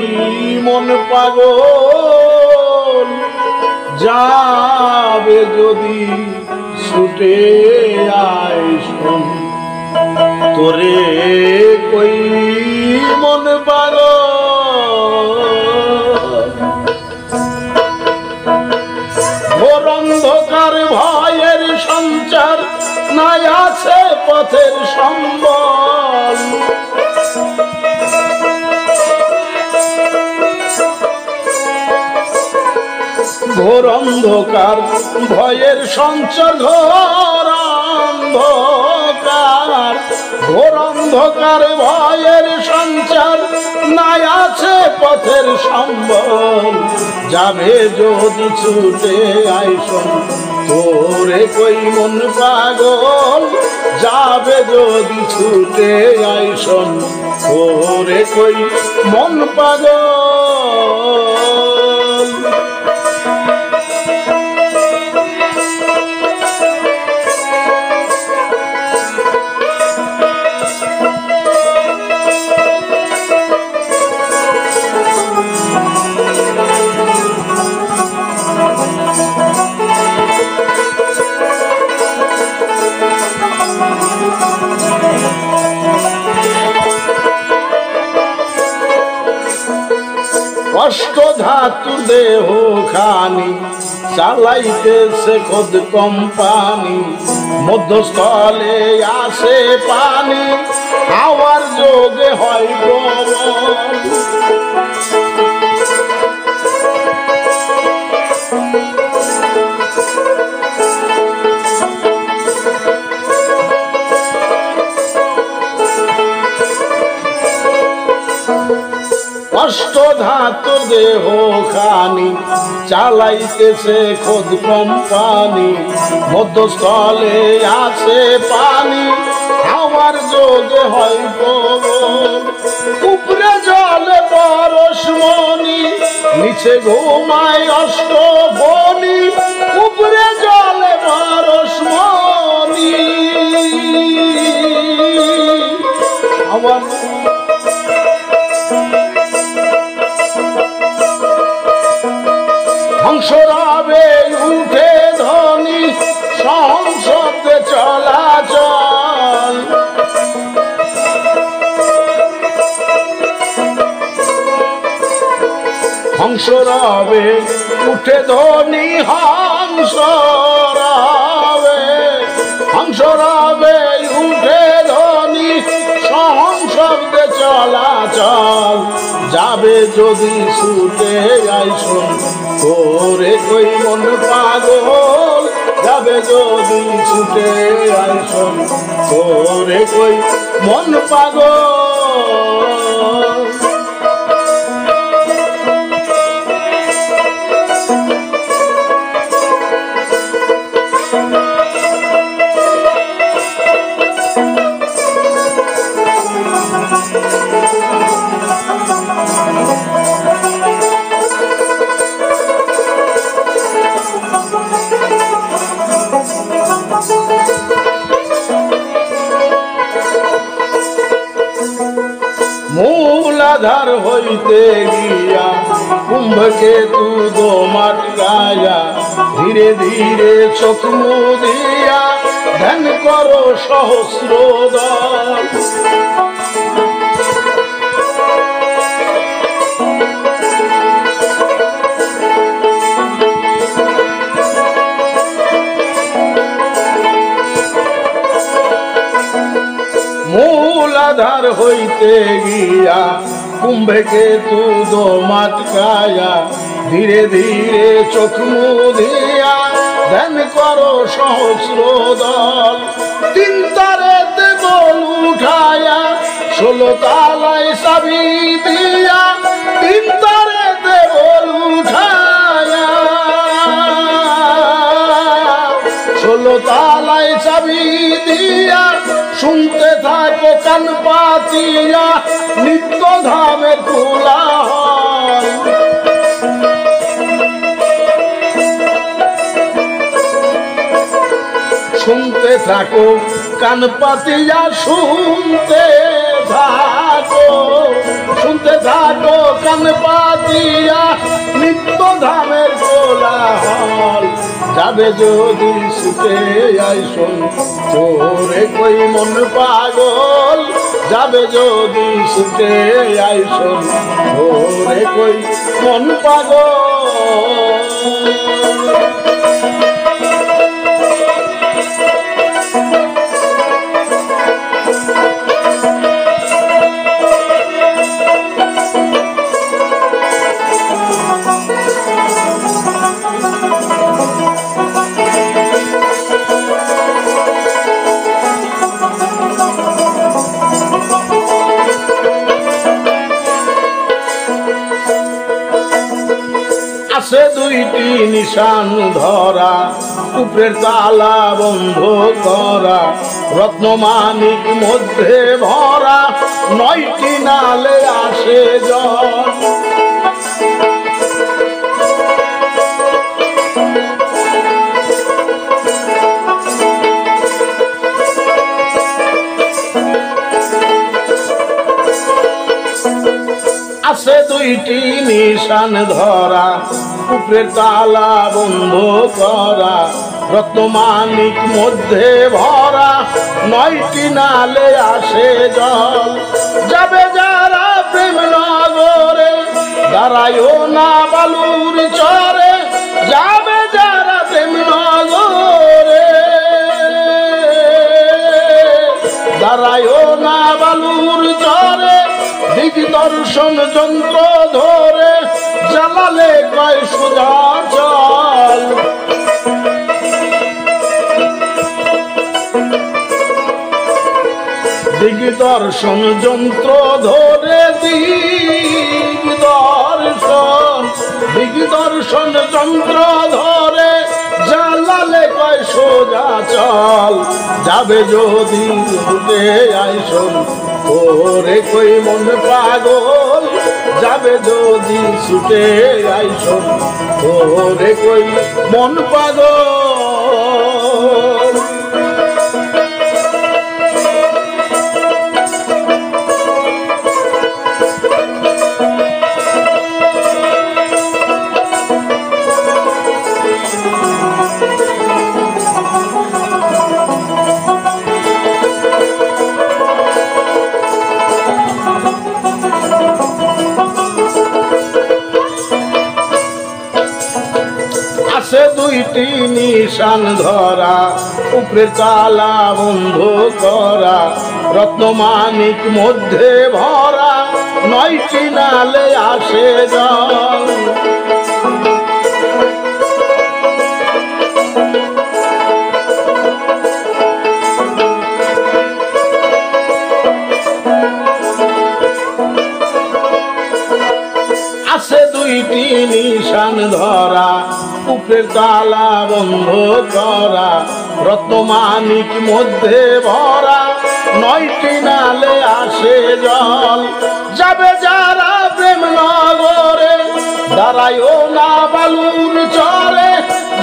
মন পাগল যাবে যদি ছুটে আয় শোন তোরে কই মন পাগল ঘোর অন্ধকার ভয়ের সঞ্চার নাই আছে পথের সম্বল ঘোর অন্ধকার ভয়ের সঞ্চার ঘোর অন্ধকার ঘোর অন্ধকার ভয়ের সঞ্চার নাই আছে পথের সম্বল যাবে যদি ছুটে আইসন তোরে কই মন পাগল যাবে যদি ছুটে আইসন তোরে কই মন পাগল অষ্ট ধাতু দেহ খানি চালাইতেছে খোদ কোম্পানি মধ্যস্থলে আসে পানি হাওয়ার যোগে হয় প্রবল অষ্ট ধাতু দেহ খানি চালাইতেছে খোদ কোম্পানি মধ্যস্থলে আছে পানি হাওয়ার যোগে হয় প্রবল উপরে জলে পরশমণি নিচে ঘুমায় অষ্ট বনি উপরে জলে পরশমণি আমার হংসরাবে উঠে ধ্বনি সংসদে চলাচল হংসরাবে উঠে ধ্বনি হংসরাবে উঠে ধ্বনি সংসদে চলাচল যাবে যদি ছুটে আইসন তোরে কই মন পাগল যাবে যদি ছুটে আইসন তোরে কই মন পাগল মূলাধার হইতে গিয়া কুম্ভকে তু দোমাট গায়া ধীরে ধীরে চোখ মুদিয়া ধ্যান করো সহস্র দল মূলাধার হইতে গিয়া কুম্ভকে তু দোমাট গায়া ধীরে ধীরে চোখ মুদিয়া ধ্যান করো সহস্র দল তিন তারেতে দোল উঠায়া 16 তালায় চাবি দিয়া তিন তারেতে দোল তালায় চাবি দিয়া শুনতে থাকো কান পাতিয়া নিত্য ধামের কোলাহল। শুনতে থাকো কান পাতিয়া শুনতে থাকো, শুনতে থাকো কান পাতিয়া নিত্য ধামের কোলাহল। যাবে যদি ছুটে আইসন তোরে কই মন পাগল, যাবে যদি ছুটে আইসন তোরে কই মন পাগল। আছে দুইটি নিশান ধরা, উপরের তালা বন্ধ করা, রত্নমানিক মধ্যে ভরা, 9টি নালে আসে জল। আছে দুইটি নিশান ধরা, উপরের তালা বন্ধ করা, রত্নমানিক মধ্যে ভরা, 9টি নালে আসে জল। যাবে যারা প্রেম নগরে দাঁড়ায়ও না বালুর চরে, যাবে যারা প্রেম নগরে দাঁড়ায়ও না বালুর চরে, দিগদর্শন যন্ত্র ধরে জ্বালালে কয় সুজা চল। দিগদর্শন যন্ত্র ধরে দিগদর্শন যন্ত্র ধরে জ্বালালে কয় সোজা চল। যাবে যদি ছুটে আইসন তোরে কই মন পাগল, যাবে যদি ছুটে আইসন তোরে কই মন পাগল। আছে দুইটি নিশান ধরা, উপরের তালা বন্ধ করা, রত্নমানিক মধ্যে ভরা, 9টি নালে আসে জল। আছে দুইটি নিশান ধরা, উপরের তালা বন্ধ করা, রত্নমানিক মধ্যে ভরা, 9টি নালে আসে জল। যাবে যারা প্রেম নগরে দাঁড়ায়ও না বালুর চরে,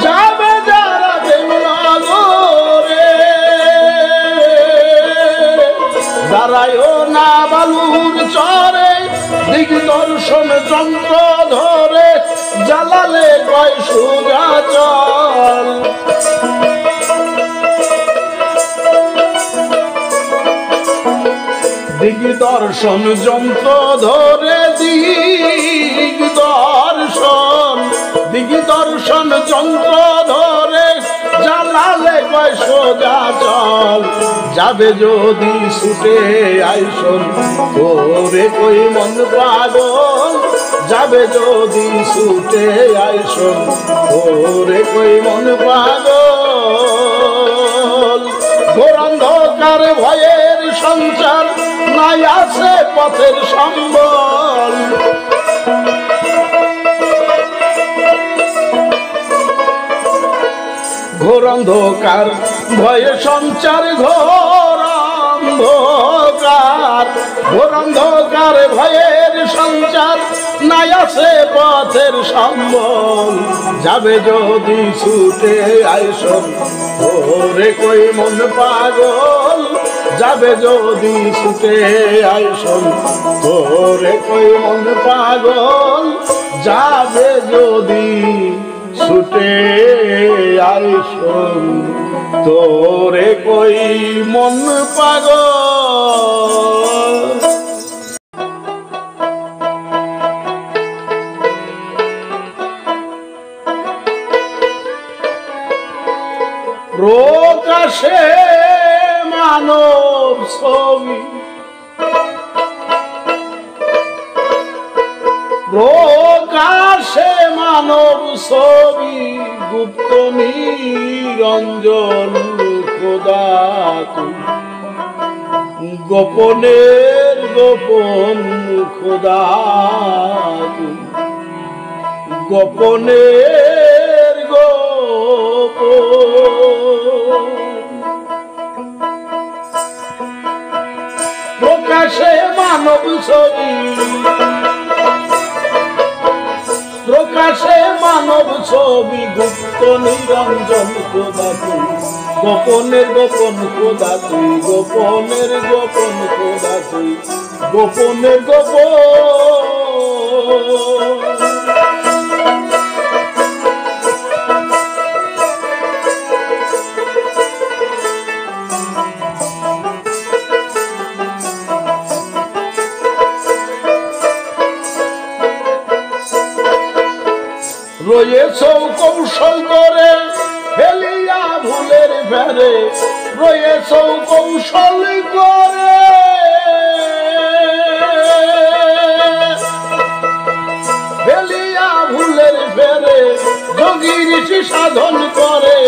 যাবে যারা প্রেম নগরে দাঁড়ায়ও না বালুর চরে, দিগদর্শন যন্ত্র ধরে জ্বালালে কয় সুজা চল। দিগদর্শন যন্ত্র ধরে দিগদর্শন যন্ত্র ধরে জ্বালালে কয় সোজা চল। যাবে যদি ছুটে আইসন তোরে কই মন পাগল, যাবে যদি ছুটে আইসন তোরে কই মন পাগল। ঘোরান্ধকার ভয়ের সংসার নাই আছে পথের সম্বল, ঘোর অন্ধকার ভয়ে সঞ্চার ঘোর অন্ধকার ঘোর অন্ধকার ভয়ের সঞ্চার নাই আছে পথের সম্বল যাবে যদি ছুটে আইসন ওরে কই মন পাগল যাবে যদি ছুটে আইসন ওরে কই মন পাগল যাবে যদি ছুটে আইসন তোরে কই মন পাগল। প্রকাশে মানব ছবি প্রকাশে মানব ছবি গুপ্ত নিরঞ্জন খোদা তুই গোপনের গোপন খোদা তুই গোপনের গোপন প্রকাশে মানব ছবি প্রকাশে মানব ছবি গুপ্ত নিরঞ্জন খোদা তুই গোপনের গোপন খোদা তুই গোপনের গোপন খোদা তুই গোপনের গোপন রয়েছ কৌশল করে ফেলিয়া ভুলের ফেরে রয়েছ কৌশল করে ফেলিয়া ভুলের ফেরে যোগী ঋষি সাধন করে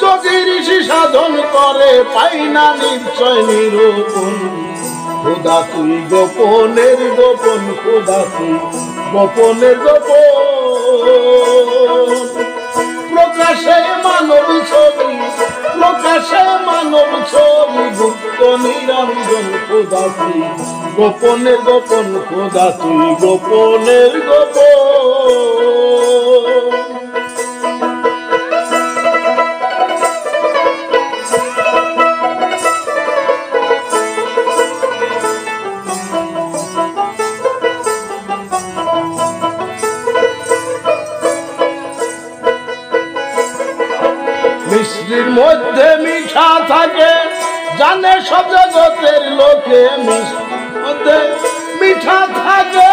যোগী ঋষি সাধন করে পাই না নিশ্চয় নিরূপণ খোদা তুই গোপনের গোপন খোদা তুই গোপনের গোপন প্রকাশে মানব ছবি প্রকাশে মানব ছবি গুপ্ত নিরঞ্জন খোদা তুই গোপনের গোপন খোদা তুই গোপনের গোপন মিষ্টির মধ্যে মিঠা থাকে জানে সব জগতের লোকে মিষ্টির মধ্যে মিঠা থাকে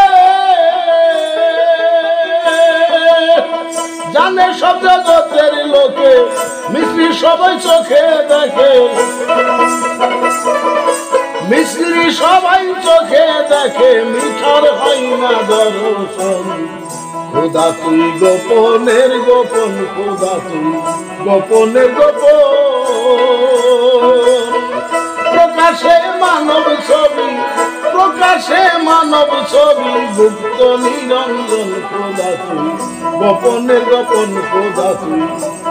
জানে সব জগতের লোকে মিষ্টি সবাই চোখে দেখে মিষ্টি সবাই চোখে দেখে মিঠার হয় না দর্শন খোদা তুই গোপনের গোপন খোদা তুই গোপনের গোপন প্রকাশে মানব ছবি প্রকাশে মানব ছবি গুপ্ত নিরঞ্জন খোদা তুই গোপনের গোপন খোদা তুই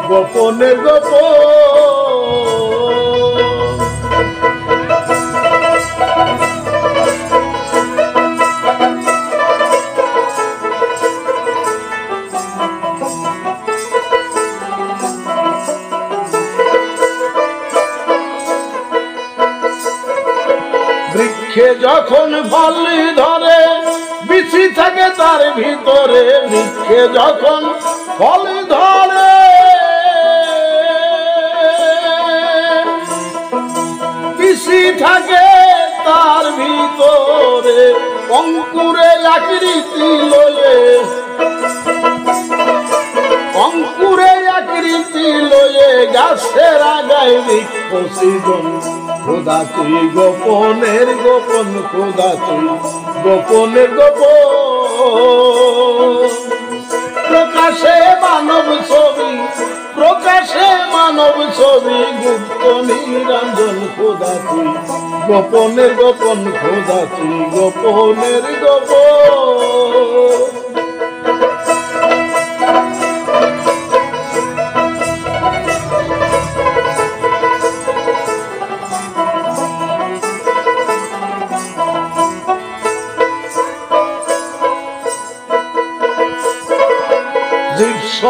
গোপনের গোপন বৃক্ষে যখন ফল ধরে বিচি থাকে তার ভিতরে বৃক্ষে যখন ফল ধরে বিচি থাকে তার ভিতরে অঙ্কুরে আকৃতি লয়ে অঙ্কুরে আকৃতি লয়ে গাছের আগায় বৃক্ষ সৃজন খোদা তুই গোপনের গোপন খোদা তুই গোপনের গোপন প্রকাশে মানব ছবি প্রকাশে মানব ছবি গুপ্ত নিরঞ্জন খোদা তুই গোপনের গোপন খোদা তুই গোপনের গোপন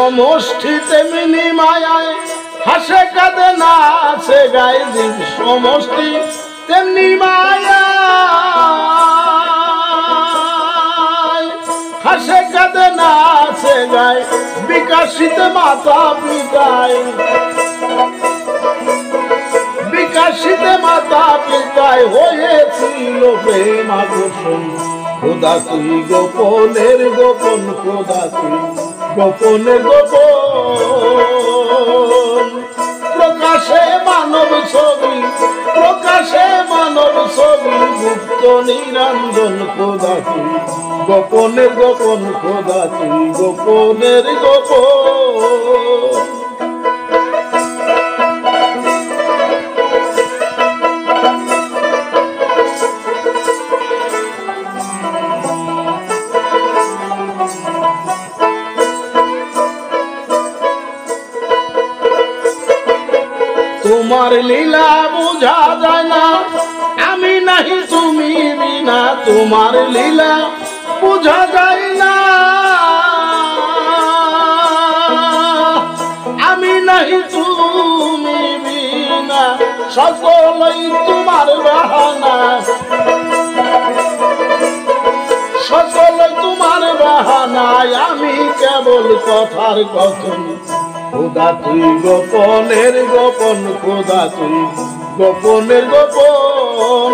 সমষ্টি তেমনি মায়ায় হাসে কাঁদে না আছে গায়ে জীব সমষ্টি তেমনি মায়ায় হাসে কাঁদে না আছে গায়ে বিকাশিত মাতা পিতায় বিকাশিত মাতা পিতায় হয়েছিল প্রেম আকর্ষণ খোদা তুই গোপনের গোপন খোদা তুই গোপনের গোপন প্রকাশে মানব ছবি প্রকাশে মানব ছবি গুপ্ত নিরঞ্জন খোদা তুই গোপনের গোপন খোদা তুই গোপনের গোপন তোমার লীলা বোঝা যায় না আমি নাহি তুমি বিনা তোমার লীলা বোঝা যায় না আমি নাহি তুমি বিনা সকলই তোমার বাহানা সকলই তোমার বাহানায় আমি কেবল কথার কথন খোদা তুই গোপনের গোপন খোদা তুই গোপনের গোপন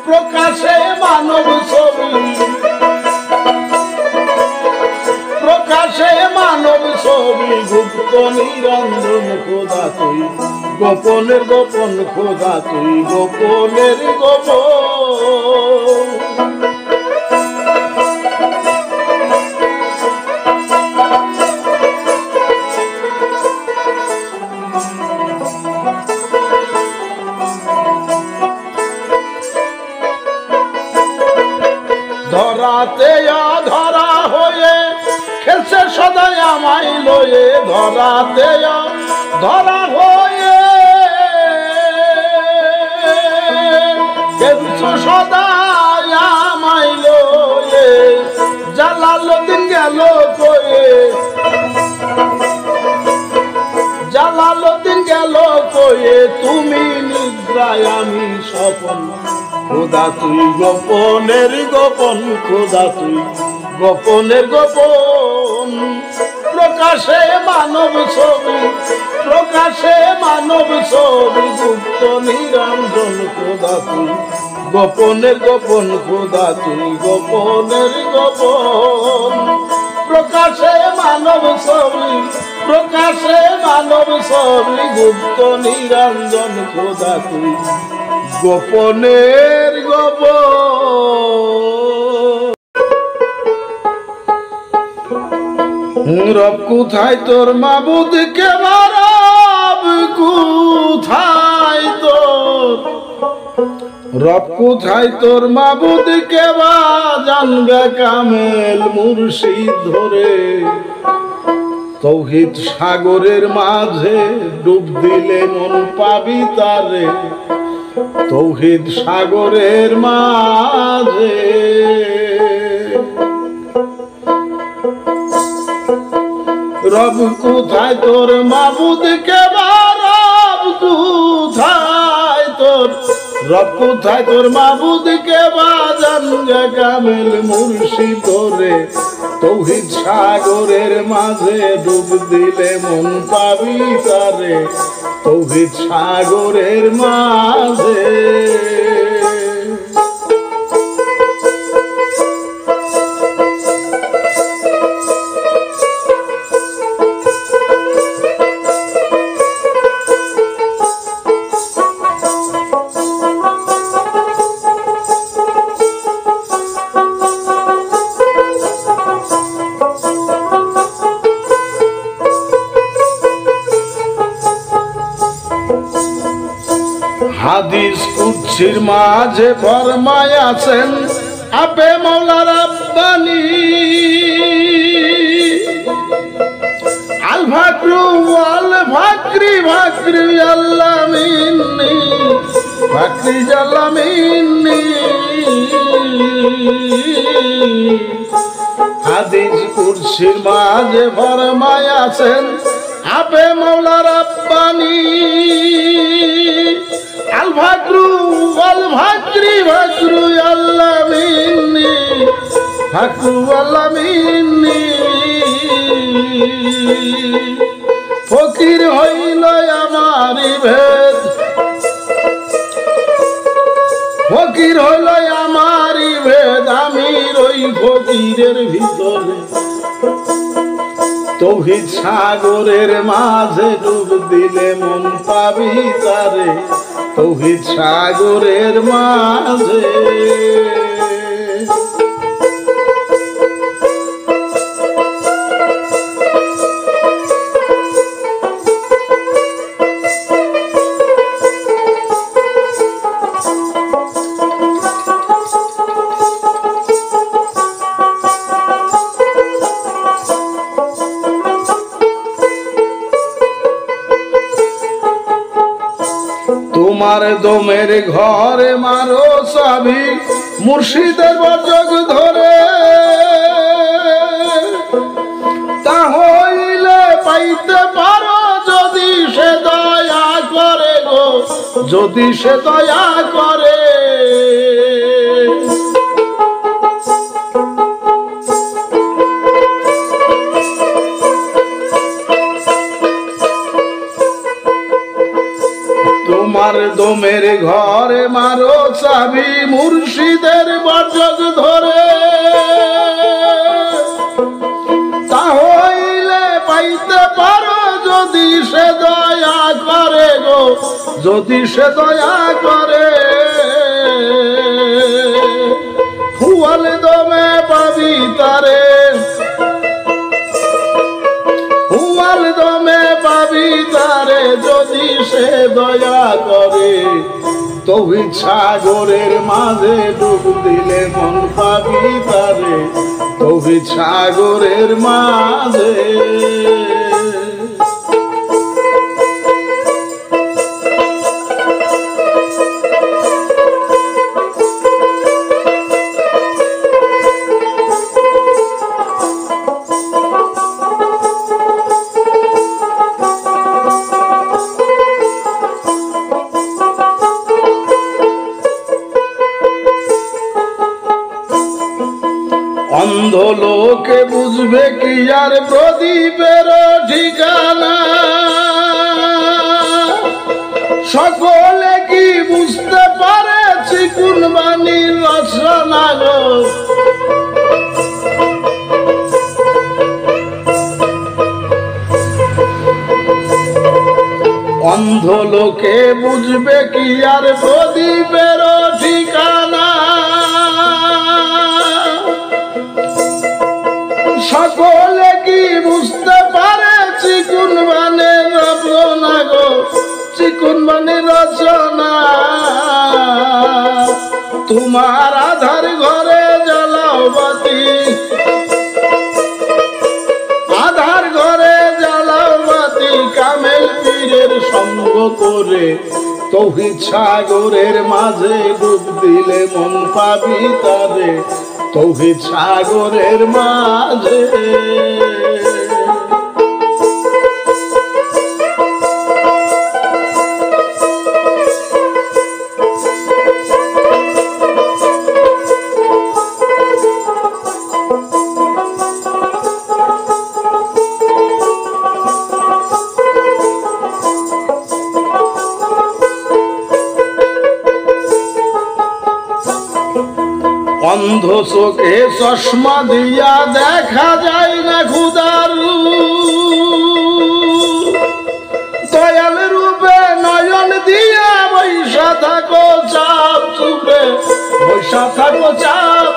প্রকাশে মানব ছবি প্রকাশে মানব ছবি গুপ্ত নিরঞ্জন খোদা তুই গোপনের গোপন খোদা তুই গোপনের গোপন ধরাতে ধরা হয়ে খেলছে সদাই আমায় লয়ে ধরাতে ধরা হয়ে খেলছে সদাই আমায় লয়ে জালালউদ্দিন গেল কয়ে জালালউদ্দিন গেল কয়ে তুমি নিদ্রায় আমি স্বপন খোদা তুই গোপনের গোপন খোদা তুই গোপনের গোপন প্রকাশে মানব ছবি প্রকাশে মানব ছবি গুপ্ত নিরঞ্জন খোদা তুই গোপনের গোপন খোদা তুই গোপনের গোপন প্রকাশে মানব ছবি প্রকাশে মানব ছবি গুপ্ত নিরঞ্জন খোদা তুই গোপনের গোপন রব কোথায় তোর মাবুদ কে রব কোথায় তোর রব কোথায় তোর মাবুদ কে জানবে কামেল মুর্শিদ ধরে তৌহিদ সাগরের মাঝে ডুব দিলে মন পাবি তারে তৌহিদ সাগরের মাঝে রব কোথায় তোর মাবুদ কে রব কোথায় তোর রব কোথায় তোর মাবুদ কে জানবে কামেল মুর্শিদ ধরে তৌহিদ সাগরের মাঝে ডুব দিলে মন পাবি তারে তৌহিদ সাগরের মাঝে হাদিস কুদসির মাঝে ফরমায় আছেন আপে মাওলা রাব্বানি আল ফাকরু ওয়াল ফাকরি ফাকরি আল্লাহ মিন্নি ফাকরি আল্লাহ মিন্নি হাদিস কুরসির মাঝে ফরমায় আছেন আপে মাওলা রাব্বানি আল ভাকরু ওয়াল ভাকরি ভাকরু আল্লাহ মিন্নি ভাকরু আল্লাহ মিন্নি ফকির হইল আমারি ভেদ ফকির হইল আমারি ভেদ আমি রই ফকিরের ভিতরে তৌহিদ সাগরের মাঝে ডুব দিলে মন পাবি তারে তৌহিদ সাগরের মাঝে তোমার দমের ঘরে মারো চাবি মুর্শিদের বজগ ধরে তা হইলে পাইতে পারো যদি সে দয়া করে গো যদি সে দয়া করে তোমার দমের ঘরে মারো চাবি মুর্শিদের বজগ ধরে তা হইলে পাইতে পারো যদি সে দয়া করে গো যদি সে দয়া করে ফুয়াল দমে পাবি তারে ফুয়াল দমে পাবি তারে যদি সে দয়া করে তৌহিদ সাগরের মাঝে ডুব দিলে মন পাবি তারে তৌহিদ সাগরের মাঝে অন্ধ লোকে বুঝবে কি আর প্রদীপের ঠিকানা সকলে কি বুঝতে পারে চিকুন বাণীর রচনা গো অন্ধ লোকে বুঝবে কি আর প্রদীপের ঠিকানা সকলে কি বুঝতে পারে চিকুন বানের রচনা গো চিকুন বানের রচনা তোমার আধার ঘরে জ্বালাও বাতি আধার ঘরে জ্বালাও বাতি কামেল পীরের সঙ্গ করে তৌহিদ সাগরের মাঝে ডুব দিলে মন পাবি তারে তৌহিদ সাগরের মাঝে অন্ধ চোখে চশমা দিয়া দেখা যায় না খুদার দয়াল রূপে নয়ন দিয়া বৈশা থাকো চাপ চুপে বৈশা থাকো চাপ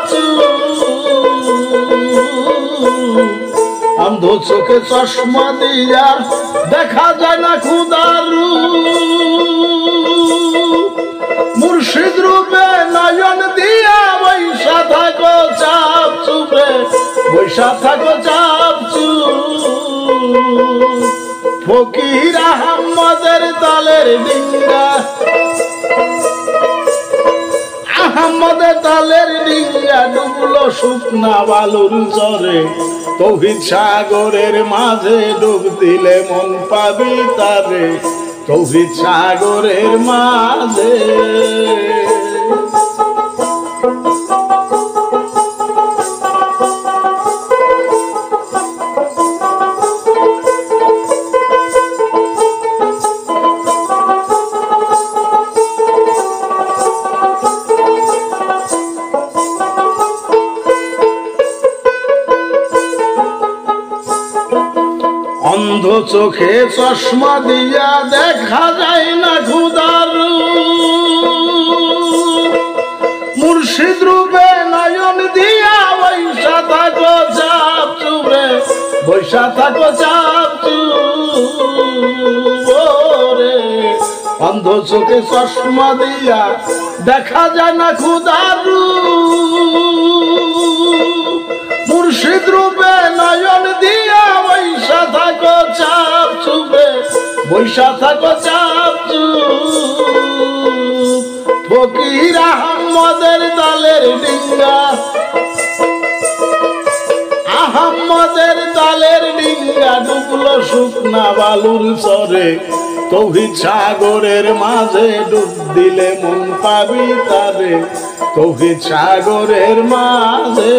অন্ধ চোখে চশমা দিয়া দেখা যায় না খুদার মুর্শিদ রূপে নয়ন দিয়া বৈশা থাকো চাপ চুপে বৈশা থাকো চাপ চুপ ফকির আহম্মদের তালের ডিঙ্গা আহম্মদে তালের ডিঙ্গা ডুবলো শুকনা বালুর চরে তৌহিদ সাগরের মাঝে ডুব দিলে মন পাবি তারে তৌহিদ সাগরের মাঝে অন্ধ চোখে চশমা দিয়া দেখা যায় না খুদার মুর্শিদ রূপে নয়ন দিয়া বৈশা থাকো চাপ চুপরে বৈশা থাকো চাপ চুপরে অন্ধ চোখে চশমা দিয়া দেখা যায় না খুদার মুর্শিদ রূপে নয়ন দিয়া বৈশা থাকো চাপ চুপে বৈশা থাকো চাপ চুপ ফকির আহম্মদের তালের ডিঙ্গা আহম্মদের তালের ডিঙ্গা ডুবলো শুকনা বালুর চরে তৌহিদ সাগরের মাঝে ডুব দিলে মন পাবি তারে তৌহিদ সাগরের মাঝে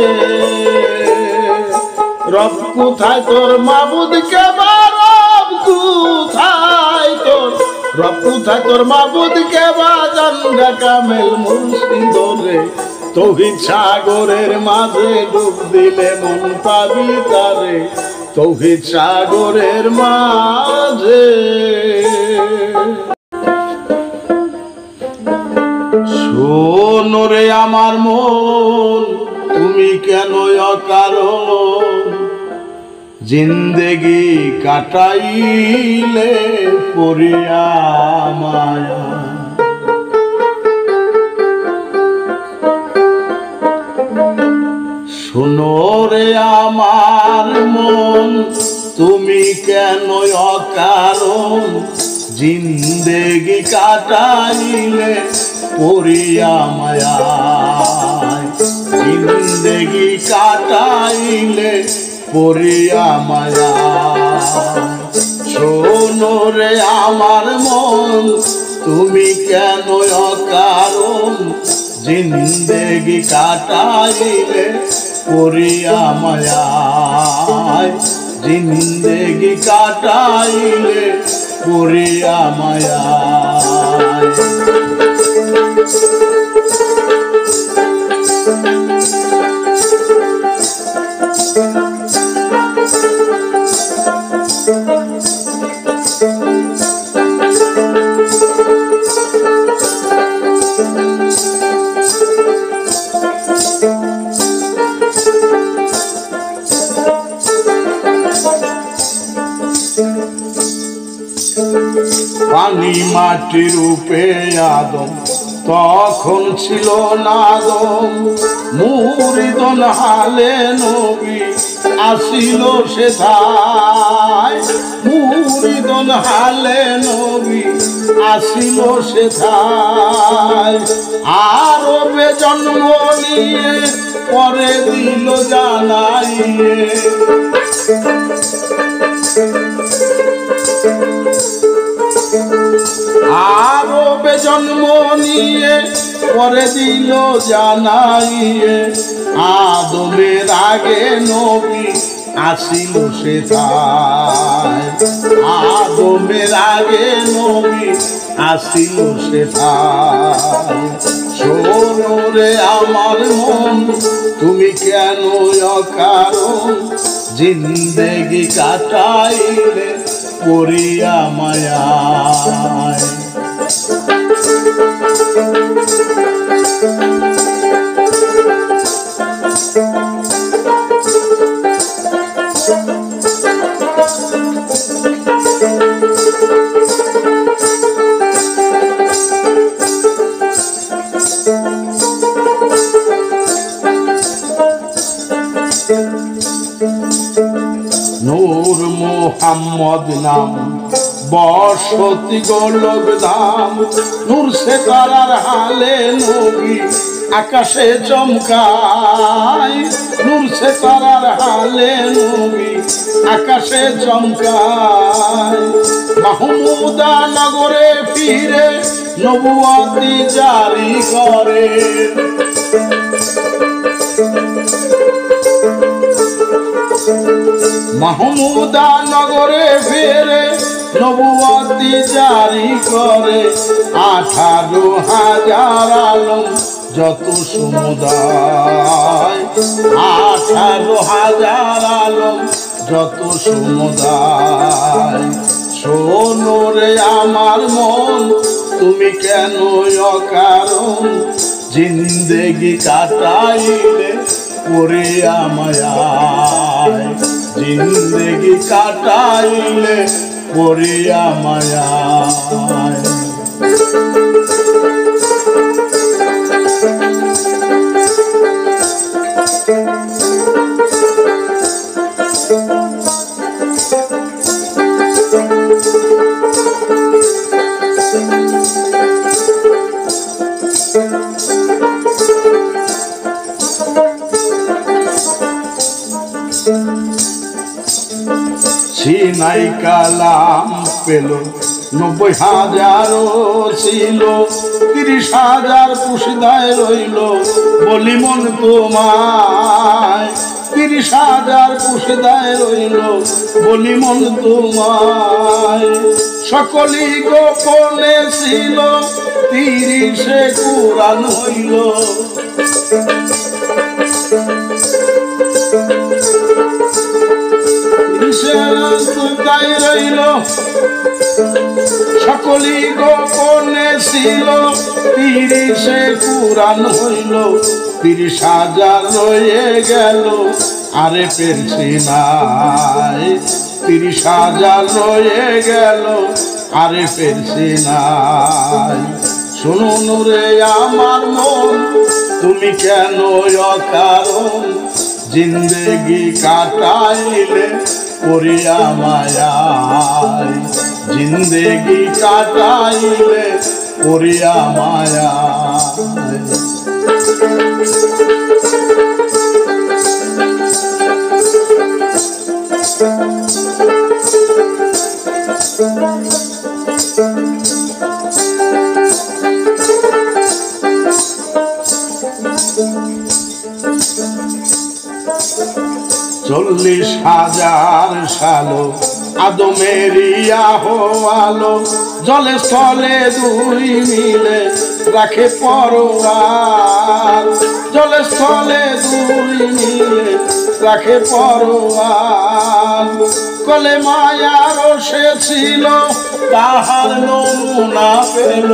রব কোথায় তোর মাবুদ কে রব কোথায় তোর রব কোথায় তোর মাবুদ কে জানগা কামেল মুর্শিদ রে তৌহিদ সাগরের মাঝে ডুব দিলে মন পাবি তারে তৌহিদ সাগরের মাঝে শোনো রে আমার মন তুমি কেন অকারণ জিন্দেগি কাটাইলে পড়িয়া মায়া শোনো রে আমার মন তুমি কেন অকারণ জিন্দেগি কাটাইলে পড়িয়া মায়ায় জিন্দেগি কাটাইলে পড়িয়া মায়ায় শোনো রে আমার মন তুমি কেন অকারণ জিন্দেগি কাটাইলে পড়িয়া মায়ায় জিন্দেগি কাটাইলে পড়িয়া মায়ায় পানি মাটি রূপে আদম তখন ছিল নাদম মুরিদন হালে নবী আসিল সেথায় মুরিদন হালে নবী আসিল সেথায় আরবে জন্ম নিয়ে পরে দিল জানাইয়ে আরবে জন্ম নিয়ে পরে দিল জানাইয়ে আদমের আগে নবী আসিল সেথায় আদমের আগে নবী আসিল সেথায় শোনো রে আমার মন তুমি কেন অকারণ জিন্দেগি কাটাইলে পড়িয়া মায়ায় নূর মোহাম্মদ নাম বসতি গোলক ধাম নূর সে তারার হালে নবী আকাশে চমকায় নূর সে তারার হালে নবী আকাশে চমকায় মাহমুদা নগরে ফিরে নবুয়তি জারি করে মাহমুদা নগরে ফিরে নবুয়তি জারি করে 18,000 আলম যত সমুদায় 18,000 আলম যত সমুদায় শোনো রে আমার মন তুমি কেন অকারণ জিন্দেগি কাটাইলে পড়িয়া মায়ায় জিন্দেগি কাটাইলে পড়িয়া মায়ায় সিনাই কালাম পেল 90,000 ছিল 30,000 পুষদায় রইল বলি মন তোমায় 30,000 পুষদায় রইল বলি মন তোমায় সকলই গোপনে ছিল 30 কুরআন হইল রইল সকলই গোপনে ছিল 30 কুরআন হইল 30,000 রয়ে গেল আরে পেরছি নাই 30,000 রয়ে গেল আরে পেরছি নাই শুনুন রে আমার মন তুমি কেন অকারণ জিন্দেগি কাটাইলে পড়িয়া মায়ায় জিন্দেগি কাটাইলে পড়িয়া মায়ায় চল্লিশ হাজার সালো আদমেরিয়া হওয়ালো জলে স্থলে দুই মিলে রাখে পরোয়ার জলে স্থলে দুই মিলে রাখে পরোয়ার কলে মায়ার সে ছিল তাহার নমুনা পেল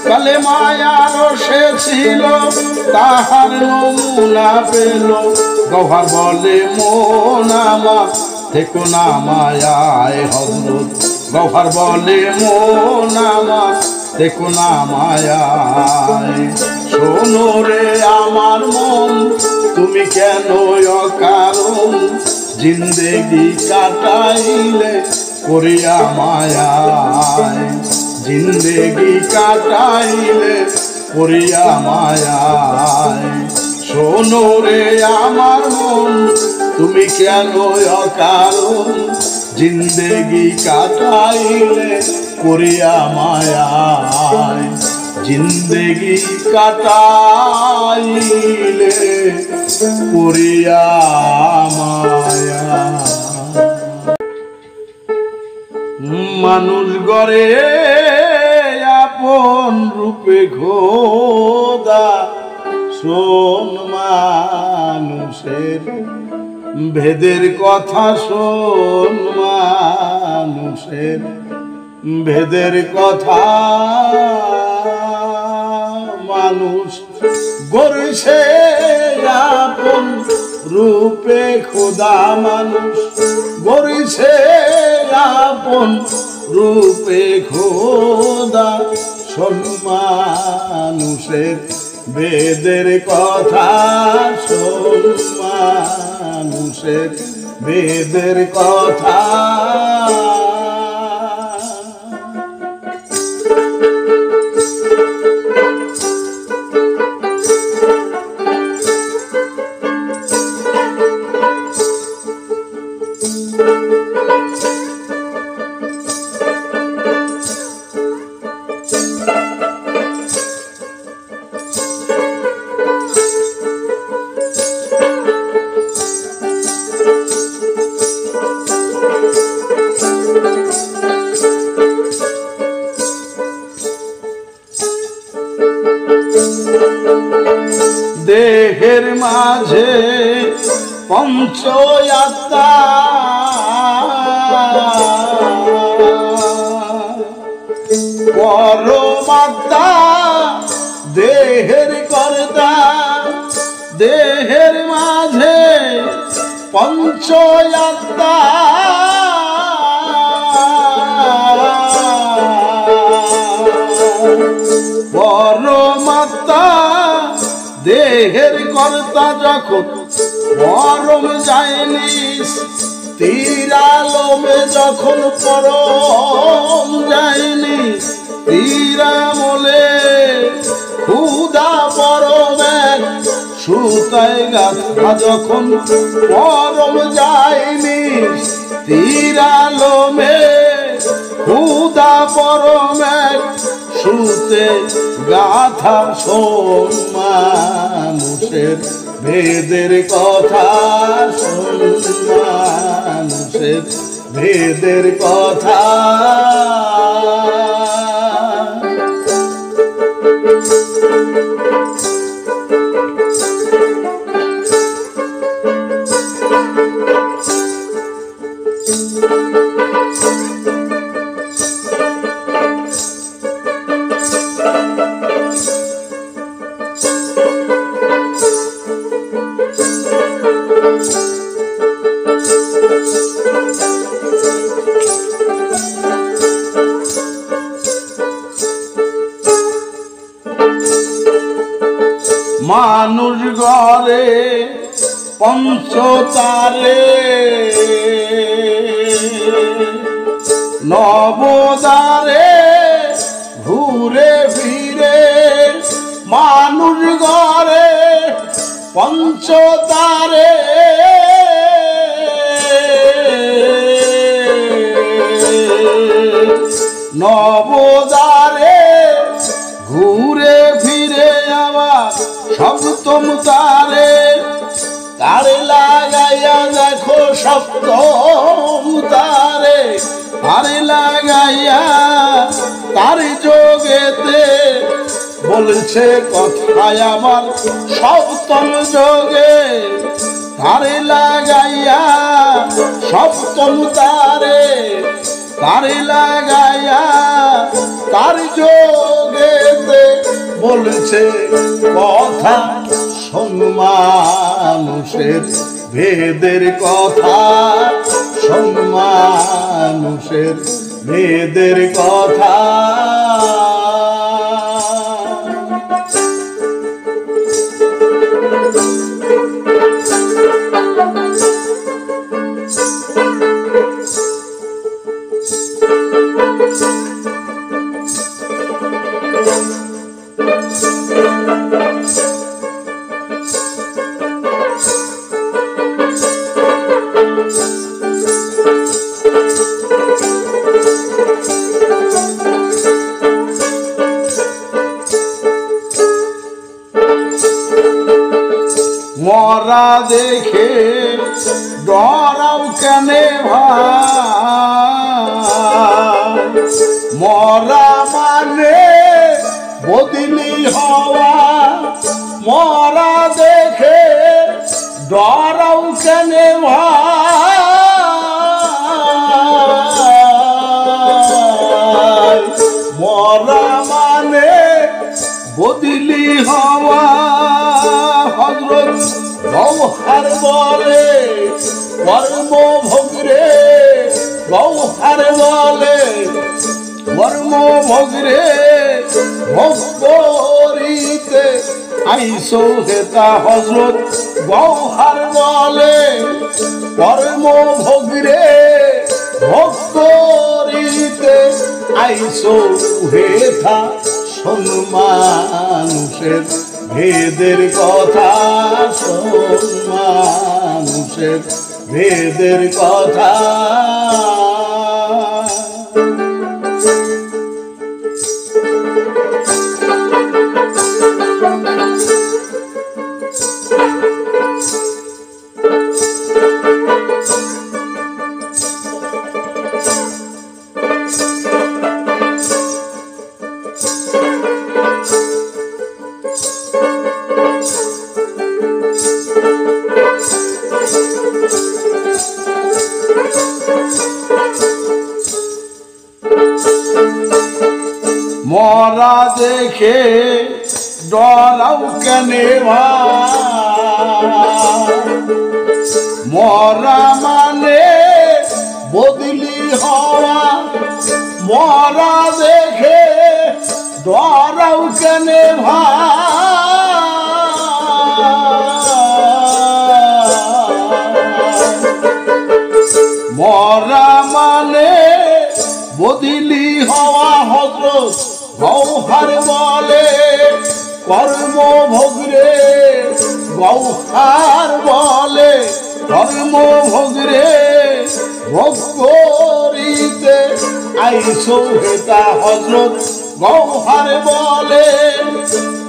কালে মায়ার সে ছিল তাহার নমুনা পেল গহ্বর বলে মন আমার থেকো না মায়ায় হযরত গহ্বর বলে মন আমার থেকো না মায়ায় শোনো রে আমার মন তুমি কেন অকারণ জিন্দেগি কাটাইলে পড়িয়া মায়ায় জিন্দেগি কাটাইলে পড়িয়া মায়ায় শোনো রে আমার মন তুমি কেন অকারণ জিন্দেগি কাটাইলে পড়িয়া মায়ায় জিন্দেগি কাটাইলে পড়িয়া মায়ায় মানুষ গড়ে আপন রূপে খোদা শোন মানুষের ভেদের কথা শোন মানুষের ভেদের কথা মানুষ গড়েছে আপন রূপে খোদা মানুষ গড়েছে আপন রূপে খোদা শোন মানুষের বেদের কথা শোন মানুষের বেদের কথা মাঝে পঞ্চ আত্মা পরমাত্মা দেহের কর্তা দেহের মাঝে পঞ্চ আত্মা পরমাত্মা দেহের কর্তা যখন পরম যায়নি তীরালমে যখন পরম যায়নি তীরামলে ক্ষুধা পরমের সুতায় গাথা যখন পরম যায়নি তীরালমে ক্ষুধা পরমের সুতে গাথা শোন মানুষের ভেদের কথা শোন মানুষের ভেদের কথা মানুষ ঘরে পঞ্চতারে নবদারে ঘুরে ফিরে মানুষ ঘরে পঞ্চতারে নবদারে ঘুরে ফিরে আবার সপ্তম তারে তারে লাগাইয়া দেখো সপ্তম তারে তারে লাগাইয়া তার যোগেতে বলছে কথায় আমার সপ্তম যোগে তারে লাগাইয়া সপ্তম তারে তারে লাগাইয়া তার যোগেতে বলছে কথা শোন মানুষের ভেদের কথা শোন মানুষের ভেদের কথা মরা দেখে ডরাও কেনে ভাই মরা মানে বদলি হওয়া মরা দেখে ডরাও কেনে ভাই মরা মানে বদলি হওয়া হযরত গৌহার বলে কর্মভোগ রে গৌহার বলে কর্মভোগ রে ভোগ করিতে আইসো হেতা হযরত গৌহার বলে কর্মভোগ রে ভোগ করিতে আইসো হেতা শোন মানুষের ভেদের কথা শোন মানুষের ভেদের কথা মরা দেখে ডরাও কেনে ভাই মরা মানে বদলি হওয়া মরা দেখে ডরাও কেনে ভাই মরা মানে বদলি হওয়া হযরত গৌহর বলে কর্ম ভোগরে গৌহর বলে কর্ম ভোগরে ভোগ করিতে আইসো হেতা হযরত গৌহর বলে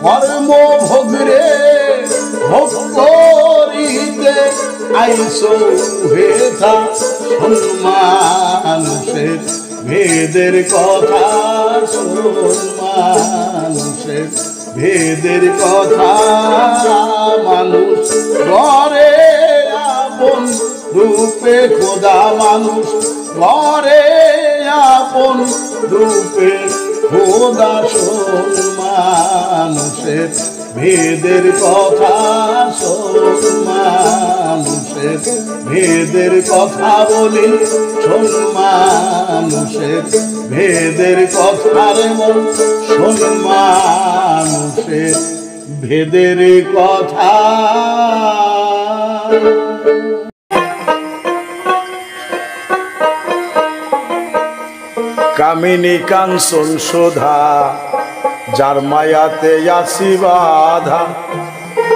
কর্ম ভোগরে ভোগ করিতে আইসো হেতা মানুষের ভেদের কথা মানুষের ভেদের কথা মানুষ ঘরে আপন রূপে খোদা মানুষ ঘরে আপন রূপে খোদা মানুষের ভেদের কথা মানুষের ভেদের কথা বলি শোন মানুষের ভেদের কথা রে মন শোন মানুষের ভেদের কথা কামিনী কাঞ্চন শোধা যার মায়াতে আসি বাধা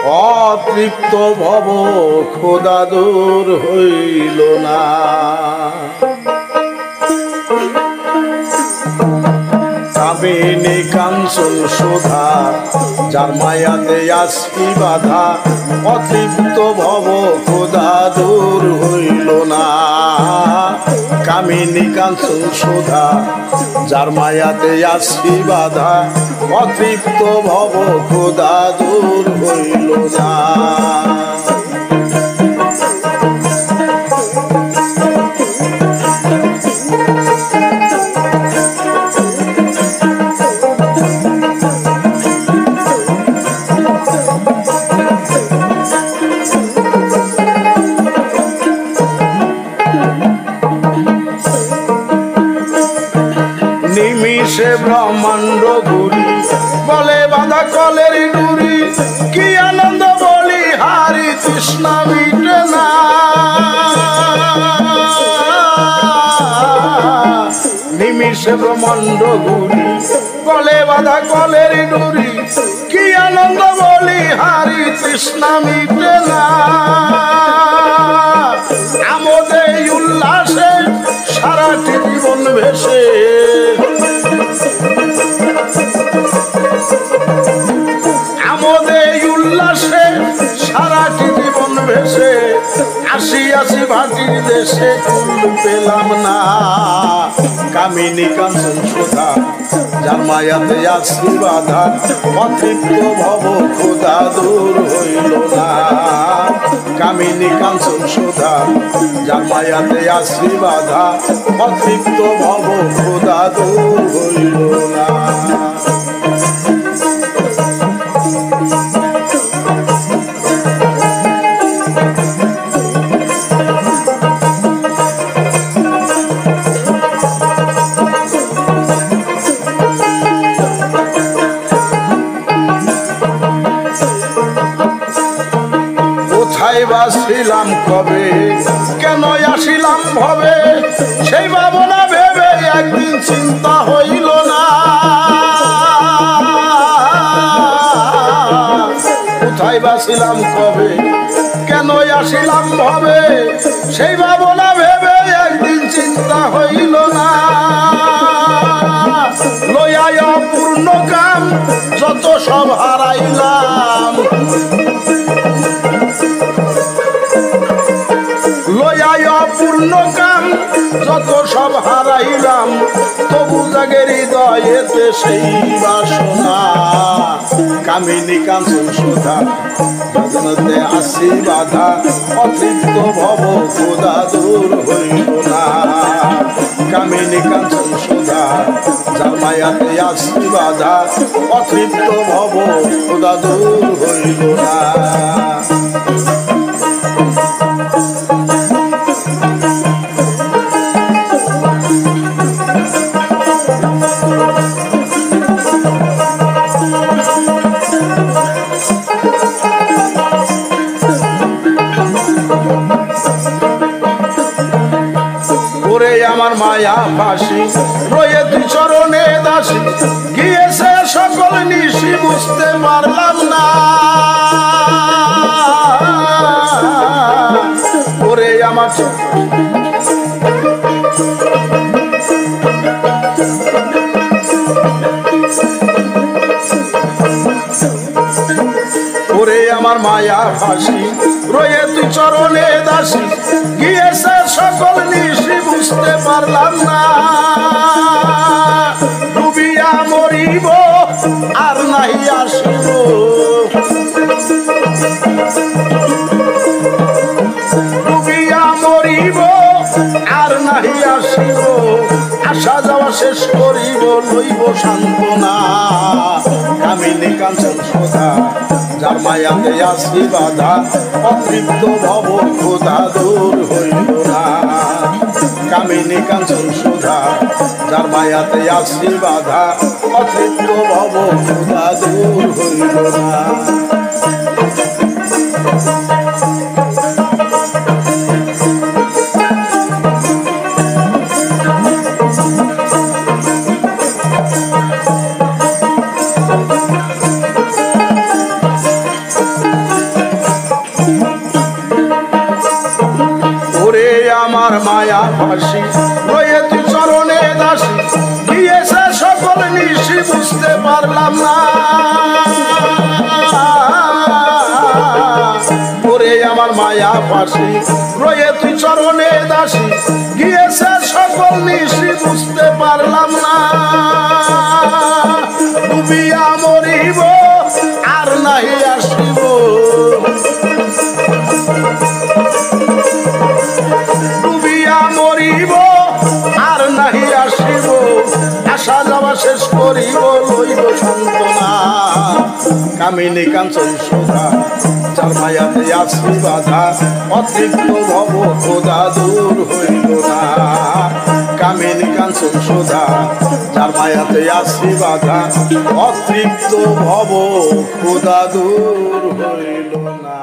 অতৃপ্ত ভব খোদা দূর হইল না কামিনী কাঞ্চন শোধা যার মায়াতে আসি বাধা অতৃপ্ত ভব খোদা দূর হইল না কামিনী কাঞ্চন শোধা যার মায়াতে আসি বাধা অতৃপ্ত ভব খোদা দূর হইল না নিমিষে ব্রহ্মাণ্ড ঘুরি বলে বাঁধা কলের ডুরি কি আনন্দ বলি হারি তৃষ্ণা মিটে না নিমিষে ব্রহ্মাণ্ড ঘুরি বলে বাঁধা কলের ডুরি কি আনন্দ বলি হারি তৃষ্ণা মিটে না আমোদে উল্লাসে সারাটি জীবন ভেসে আমোদে উল্লাসে সারাটি জীবন ভেসে আসি আসি ভাটির দেশে কুল পেলাম না কামিনী কাঞ্চন শোধা যার মায়াতে আসি বাধা অতৃপ্ত ভব খোদা দূর হইল না কামিনী কাঞ্চন শোধা যার মায়াতে আসি বাধা অতৃপ্ত ভব খোদা দূর হইল না ছিলাম কবে কেন আসিলাম ভবে সেই ভাবনা ভেবে একদিন চিন্তা হইল না কোথায় বাসিলাম কবে কেন আসিলাম ভবে সেই ভাবনা ভেবে একদিন চিন্তা হইল না লইয়া অপূর্ণ কাম যত সব হারাইলাম অপূর্ণ কাম যত সব হারাইলাম তবু জাগে হৃদয়েতে সেই বাসনা কামিনী কাঞ্চন শোধা যত্নতে আসি বাধা অতৃপ্ত ভব খোদা দূর হইল না কামিনী কামিনী কাঞ্চন সুধা যার মায়াতে আসি বাধা অতৃপ্ত ভব খোদা দূর হইল না। আমার মায়া ফাঁসি রয়ে তুই চরণে দাসী গিয়েছে সকল নিশি বুঝতে পারলাম না। ওরে আমার ওরে আমার মায়া ফাঁসি রয়ে তুই চরণে দাসী গিয়েছে সকল নিশি বুঝতে পারলাম না। ডুবিয়া মরিব আর নাহি আসিব ডুবিয়া মরিব আর নাহি আসিব আসা যাওয়া শেষ করিব লইব সান্ত্বনা। কামিনী কাঞ্চন সুধা যার মায়াতে আসি বাধা অতৃপ্ত ভব খোদা দূর হইল না। কামিনী কাঞ্চন সুধা যার মায়াতে আসি বাধা অতৃপ্ত ভব খোদা দূর হইল না। আমার মায়া ফাঁসি রয়ে তুই চরণে দাসী গিয়েছে সকল নিশি বুঝতে পারলাম না। ওরে আমার মায়া ফাঁসি রয়ে তুই চরণে দাসী গিয়েছে সকল নিশি বুঝতে পারলাম না। ডুবিয়া মরিব আর নাহি আসিব মরিব আর নাহি আসিব আসা যাওয়া শেষ করিব লইব সান্ত্বনা। কামিনী কাঞ্চন সুধা যার মায়াতে আসি বাধা অতৃপ্ত ভব খোদা দূর হইল না। কামিনী কাঞ্চন সুধা যার মায়াতে আসি বাধা অতৃপ্ত ভব খোদা দূর হইল না।